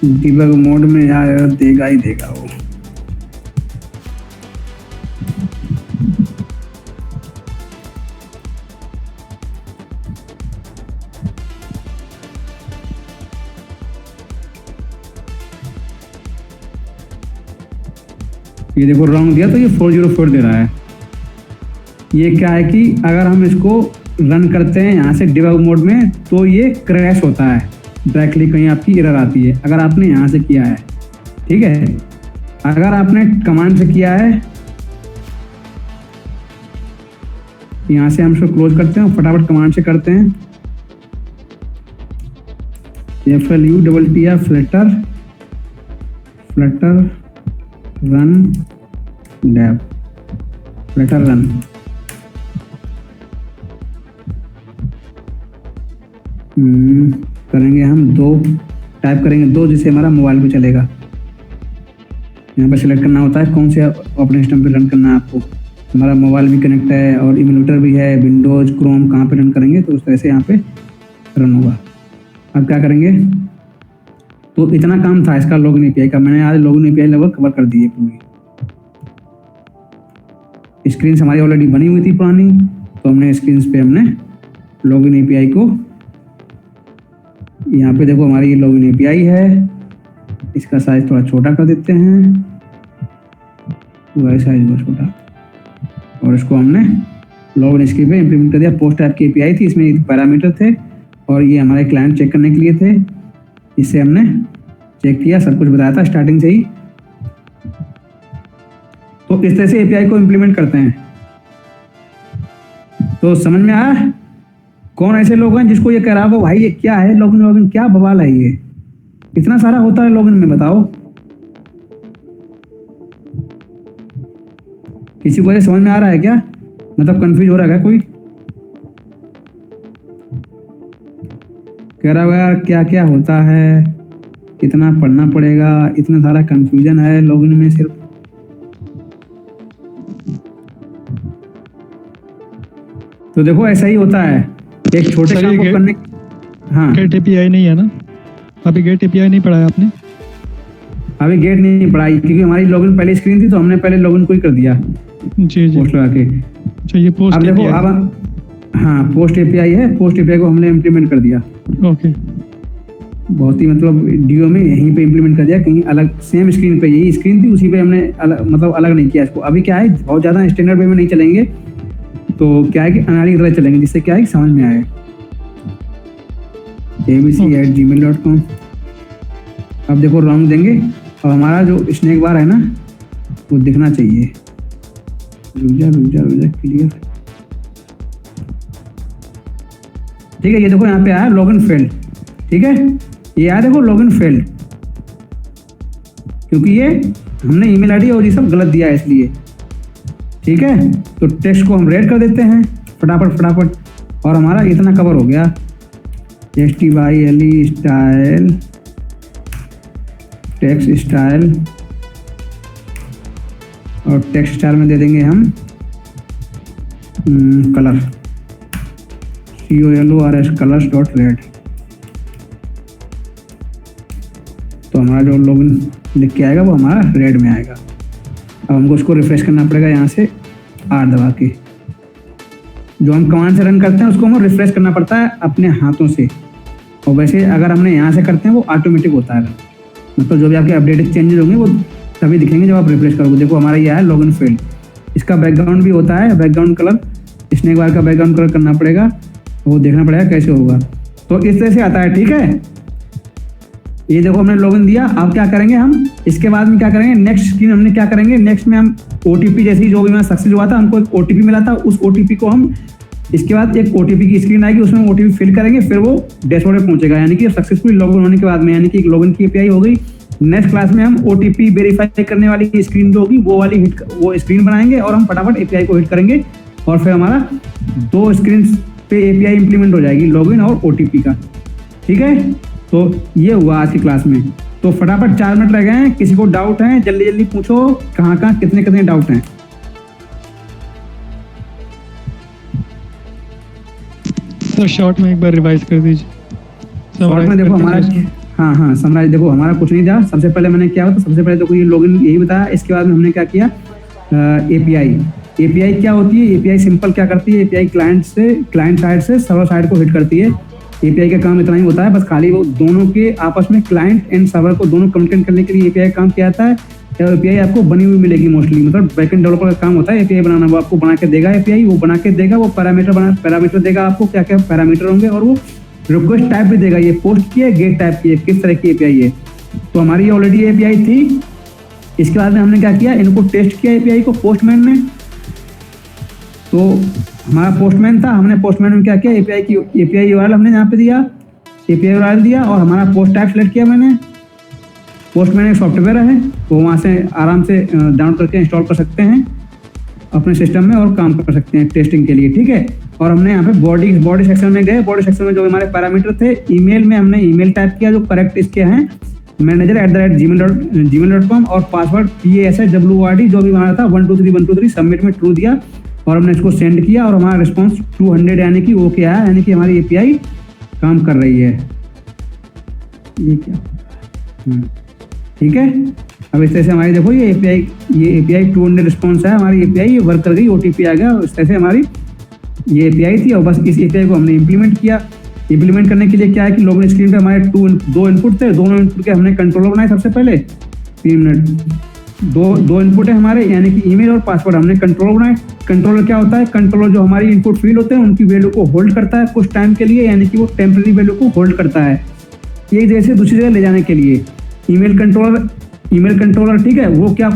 Debug mode में यार देगा ही देगा वो। ये देखो रॉन्ग दिया तो ये 404 दे रहा है। ये क्या है कि अगर हम इसको रन करते हैं यहाँ से डिबग मोड में तो ये क्रैश होता है, डायरेक्टली कहीं आपकी एरर आती है अगर आपने यहाँ से किया है। ठीक है, अगर आपने कमांड से किया है, यहाँ से हम इसको क्लोज करते हैं, फटाफट कमांड से करते हैं FLUTTR flutter run dev flutter run. करेंगे हम 2 टाइप करेंगे 2 जिससे हमारा मोबाइल पे चलेगा। यहाँ पर सिलेक्ट करना होता है कौन से ऑपरेटिंग सिस्टम पे रन करना है आपको। हमारा मोबाइल भी कनेक्ट है और इम्यूलेटर भी है, विंडोज क्रोम कहाँ पे रन करेंगे तो उस तरह से यहाँ पे रन होगा। अब क्या करेंगे, तो इतना काम था इसका लॉगिन एपीआई का। मैंने आज लॉगिन एपीआई लगभग कवर कर दी है पूरी। स्क्रीन हमारी ऑलरेडी बनी हुई थी पुरानी, तो हमने स्क्रीन पे हमने लॉगिन एपीआई को, यहाँ पे देखो हमारी ये लॉगिन एपीआई है। इसका साइज थोड़ा छोटा कर देते हैं, पूरा साइज बहुत छोटा, और इसको हमने लॉगिन स्क्रीन पे इंप्लीमेंट कर दिया। पोस्ट टाइप की एपीआई थी, इसमें पैरामीटर थे और ये हमारे क्लाइंट चेक करने के लिए थे। इससे हमने चेक किया, सब कुछ बताया था स्टार्टिंग से ही। तो इस तरह से एपीआई को इंप्लीमेंट करते हैं। तो समझ में आया कौन ऐसे लोग हैं जिसको ये कह रहा हो भाई ये क्या है लॉगिन लॉगिन, क्या बवाल है ये, इतना सारा होता है लॉगिन में, बताओ। किसी को ये समझ में आ रहा है क्या, मतलब कंफ्यूज हो रहा है क्या कोई? कह रहा होगा यार क्या क्या होता है, कितना पढ़ना पड़ेगा, इतना सारा कंफ्यूजन है लॉगिन में सिर्फ। तो देखो ऐसा ही होता है, एक छोटे सर, काम ये को करने। हाँ, गेट एपीआई नहीं है ना? अभी गेट एपीआई नहीं पढ़ाया आपने? अभी गेट नहीं पढ़ाई क्योंकि हमारी लॉगिन पहले स्क्रीन थी तो हमने पहले लॉगिन को ही कर दिया जी जी। पोस्ट लगा के। अच्छा, ये पोस्ट अब देखो API अब, हाँ पोस्ट एपीआई है, पोस्ट एपीआई को हमने इम्प्लीमेंट कर दिया। ओके। बहुत ही मतलब डीओ में यहीं पे इम्प्लीमेंट कर दिया, कहीं अलग सेम स्क्रीन पे, यही स्क्रीन थी उसी पे हमने मतलब अलग नहीं किया इसको। अभी क्या है बहुत ज़्यादा स्टैंडर्ड वे में नहीं चलेंगे, तो क्या है कि अनाड़ी की तरह चलेंगे, जिससे क्या है कि समझ में आए। abc@gmail.com। अब देखो रॉन्ग देंगे और हमारा जो स्नैक बार है ना वो दिखना चाहिए। रुक जा क्लियर। ठीक है, ये देखो यहाँ पे आया लॉगिन फेल्ड। ठीक है, ये आया देखो लॉगिन फेल्ड, क्योंकि ये हमने ईमेल आईडी और ये सब गलत दिया है इसलिए। ठीक है, तो टेक्स्ट को हम रेड कर देते हैं फटाफट और हमारा इतना कवर हो गया। STYLE स्टाइल, टेक्स्ट स्टाइल, और टेक्स्ट स्टाइल में दे देंगे हम कलर, COLORS colors.red। तो हमारा जो लॉगिन लिख के आएगा वो हमारा रेड में आएगा। अब हमको उसको रिफ्रेश करना पड़ेगा यहाँ से R दबा के। जो हम कमांड से रन करते हैं उसको हमें रिफ्रेश करना पड़ता है अपने हाथों से, और वैसे अगर हमने यहाँ से करते हैं वो ऑटोमेटिक होता है। मतलब जो भी आपके अपडेटेड चेंजेस होंगे वो तभी दिखेंगे जब आप रिफ्रेश करोगे। देखो हमारा ये है लॉगिन फेल्ड। इसका बैकग्राउंड भी होता है, बैकग्राउंड कलर स्नैक बार का बैकग्राउंड कलर करना पड़ेगा, वो देखना पड़ेगा कैसे होगा। तो इस तरह से आता है। ठीक है, ये देखो हमने लॉगिन दिया। अब क्या करेंगे हम, इसके बाद में क्या करेंगे, नेक्स्ट स्क्रीन हमने क्या करेंगे, नेक्स्ट में हम OTP, जैसे जो भी मेरा सक्सेस हुआ था हमको एक OTP मिला था, उस OTP को हम, इसके बाद एक OTP की स्क्रीन आएगी, उसमें OTP फिल करेंगे, फिर वो डैशबोर्ड पे पहुंचेगा, यानी कि सक्सेसफुली लॉगिन होने के बाद में, यानी कि लॉगिन की एपीआई हो गई। नेक्स्ट क्लास में हम OTP वेरीफाई करने वाली स्क्रीन जो होगी वो वाली वो स्क्रीन बनाएंगे और हम फटाफट एपीआई को हिट करेंगे और फिर हमारा 2 स्क्रीन पे एपीआई इंप्लीमेंट हो जाएगी, लॉगिन और OTP का। ठीक है, तो ये हुआ आज की क्लास में। तो फटाफट 4 मिनट रह गए हैं, किसी को डाउट है जल्दी जल्दी पूछो, कहाँ कितने डाउट हैं। तो शॉर्ट में एक बार रिवाइज कर दीजिए। शॉर्ट में देखो हमारा, हाँ हाँ समराइज, देखो हमारा कुछ नहीं था। सबसे पहले मैंने क्या होता, सबसे पहले देखो ये लॉगिन यही बताया। इसके बाद में हमने क्या किया, एपीआई क्या होती है। एपीआई सिंपल क्या करती है, एपीआई क्लाइंट साइड से सर्वर साइड को हिट करती है। एपीआई का काम इतना ही होता है, बस खाली वो दोनों के आपस में क्लाइंट एंड सर्वर को दोनों कम्युनिकेट करने के लिए एपीआई काम किया जाता है। एपीआई आपको बनी हुई मिलेगी मोस्टली, मतलब बैकएंड डेवलपर का काम होता है एपीआई बनाना। वो आपको बना के देगा एपीआई, वो बना के देगा, वो पैरामीटर देगा आपको, क्या क्या पैरामीटर होंगे, और वो रिक्वेस्ट टाइप भी देगा, ये पोस्ट की है, गेट टाइप की है, किस तरह की एपीआई है। तो हमारी ऑलरेडी एपीआई थी। इसके बाद में हमने क्या किया, इनको टेस्ट किया एपीआई को पोस्टमैन में। तो हमारा पोस्टमैन था, हमने पोस्टमैन में क्या किया, एपीआई यूआरएल हमने यहाँ पे दिया, एपीआई यूआरएल दिया, और हमारा पोस्ट टाइप सेलेक्ट किया मैंने। पोस्टमैन एक सॉफ्टवेयर है, वो वहाँ से आराम से डाउनलोड करके इंस्टॉल कर सकते हैं अपने सिस्टम में और काम कर सकते हैं टेस्टिंग के लिए, ठीक है। और हमने यहाँ पे बॉडी सेक्शन में गए। बॉडी सेक्शन में जो हमारे पैरामीटर थे, ईमेल में हमने ईमेल टाइप किया जो करेक्ट इसके हैं, manager@gmail.com, और पासवर्ड PASHWRD जो भी हमारा था 123 सबमिट में ट्रू दिया, और हमने इसको सेंड किया, और हमारा रिस्पॉन्स 200 यानी कि ओके आया, यानी कि हमारी एपीआई काम कर रही है। ये क्या, ठीक है। अब इस तरह से हमारी देखो ये एपीआई 200 रिस्पॉन्स है, हमारी एपीआई ये वर्क कर गई, ओटीपी आ गया। इस तरह से हमारी ये एपीआई थी, और बस इस एपीआई को हमने इम्प्लीमेंट किया। इम्प्लीमेंट करने के लिए क्या है कि लॉगिन स्क्रीन पे हमारे दो इनपुट थे, दोनों इनपुट के हमने कंट्रोलर बनाए। सबसे पहले 3 मिनट, दो इनपुट है हमारे, यानी कि ईमेल और पासवर्ड, हमने कंट्रोलर बनाए। कंट्रोलर क्या होता है, कंट्रोलर जो हमारी इनपुट फील्ड होते हैं उनकी वैल्यू को होल्ड करता है कुछ टाइम के लिए, यानी कि वो टेम्परेरी वैल्यू को होल्ड करता है एक जगह से दूसरी जगह ले जाने के लिए। ईमेल कंट्रोलर ठीक है, वो क्या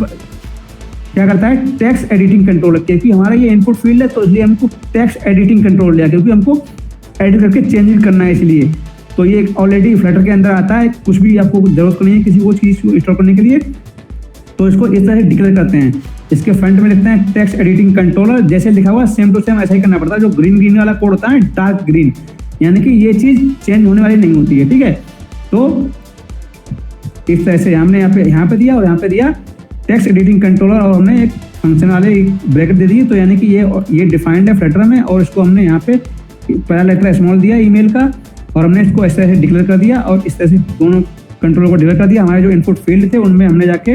करता है, टेक्स्ट एडिटिंग कंट्रोलर। क्योंकि हमारा ये इनपुट फील्ड है तो इसलिए हमको टेक्स्ट एडिटिंग कंट्रोल लिया, क्योंकि हमको एडिट करके चेंज करना है इसलिए। तो ये ऑलरेडी फ्लटर के अंदर आता है, कुछ भी आपको जरूरत नहीं है किसी को चीज़ को इंस्टॉल करने के लिए। तो इसको इस तरह से डिक्लेयर करते हैं। इसके फ्रंट में लिखते हैं टेक्स्ट एडिटिंग कंट्रोलर, जैसे लिखा हुआ सेम टू सेम ऐसा ही करना पड़ता है। जो ग्रीन वाला कोड होता है डार्क ग्रीन, यानी कि ये चीज़ चेंज होने वाली नहीं होती है, ठीक है। तो इस तरह से हमने यहाँ पे दिया और यहाँ पे दिया टेक्स्ट एडिटिंग कंट्रोलर, और हमने एक फंक्शन वाले एक ब्रैकेट दे दिए। तो यानी कि ये डिफाइंड है फ्लटर में, और इसको हमने यहाँ पे पहला लेटर स्मॉल दिया ईमेल का, और हमने इसको इस तरह से डिक्लेयर कर दिया, और इस तरह से दोनों कंट्रोलर को डिक्लेयर कर दिया। हमारे जो इनपुट फील्ड थे उनमें हमने जाके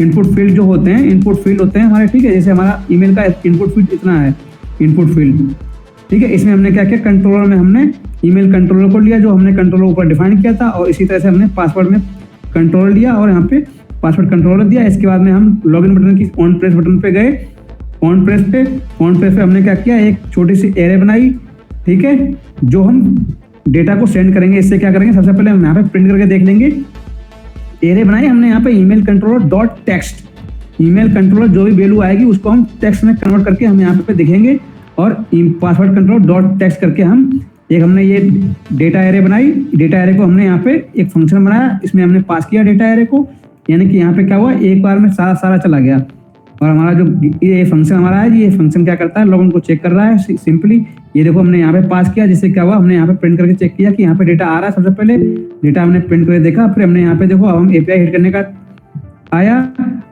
इनपुट फील्ड जो होते हैं, इनपुट फील्ड होते हैं हमारे, ठीक है। जैसे हमारा ईमेल का इनपुट फील्ड इतना है, इनपुट फील्ड, ठीक है। इसमें हमने क्या किया, कंट्रोलर में हमने ईमेल कंट्रोलर को लिया जो हमने कंट्रोलर ऊपर डिफाइन किया था, और इसी तरह से हमने पासवर्ड में कंट्रोलर लिया और यहाँ पे पासवर्ड कंट्रोलर दिया। इसके बाद में हम लॉगिन बटन की ऑन प्रेस बटन पे गए। ऑन प्रेस पे हमने क्या किया, एक छोटी सी एरे बनाई, ठीक है, जो हम डेटा को सेंड करेंगे। इससे क्या करेंगे, सबसे पहले हम यहाँ पे प्रिंट करके देख लेंगे। एरे बनाई हमने यहाँ पे email controller dot text, email controller जो भी वैल्यू आएगी उसको हम टेक्स्ट में कन्वर्ट करके हम यहाँ पे दिखेंगे, और पासवर्ड कंट्रोलर डॉट टेक्स्ट करके हमने ये डेटा एरे बनाई। डेटा एरे को हमने यहाँ पे एक फंक्शन बनाया, इसमें हमने पास किया डेटा एरे को, यानी कि यहाँ पे क्या हुआ, एक बार में सारा चला गया। और हमारा जो ये फंक्शन हमारा है, ये फंक्शन क्या करता है, लॉगिन को चेक कर रहा है सिंपली। ये देखो हमने यहाँ पे पास किया, जिससे क्या हुआ, हमने यहाँ पे प्रिंट करके चेक किया कि यहाँ पे डेटा आ रहा है। सबसे पहले डेटा हमने प्रिंट करके देखा, फिर हमने यहाँ पे देखो अब हम एपीआई हिट करने का आया,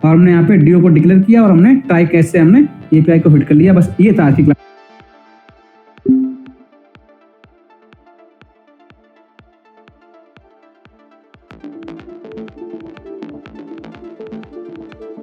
और हमने यहाँ पे डीओ को डिक्लेयर किया, और हमने ट्राई कैश से हमने एपीआई को हिट कर लिया। बस ये था आज की क्लास।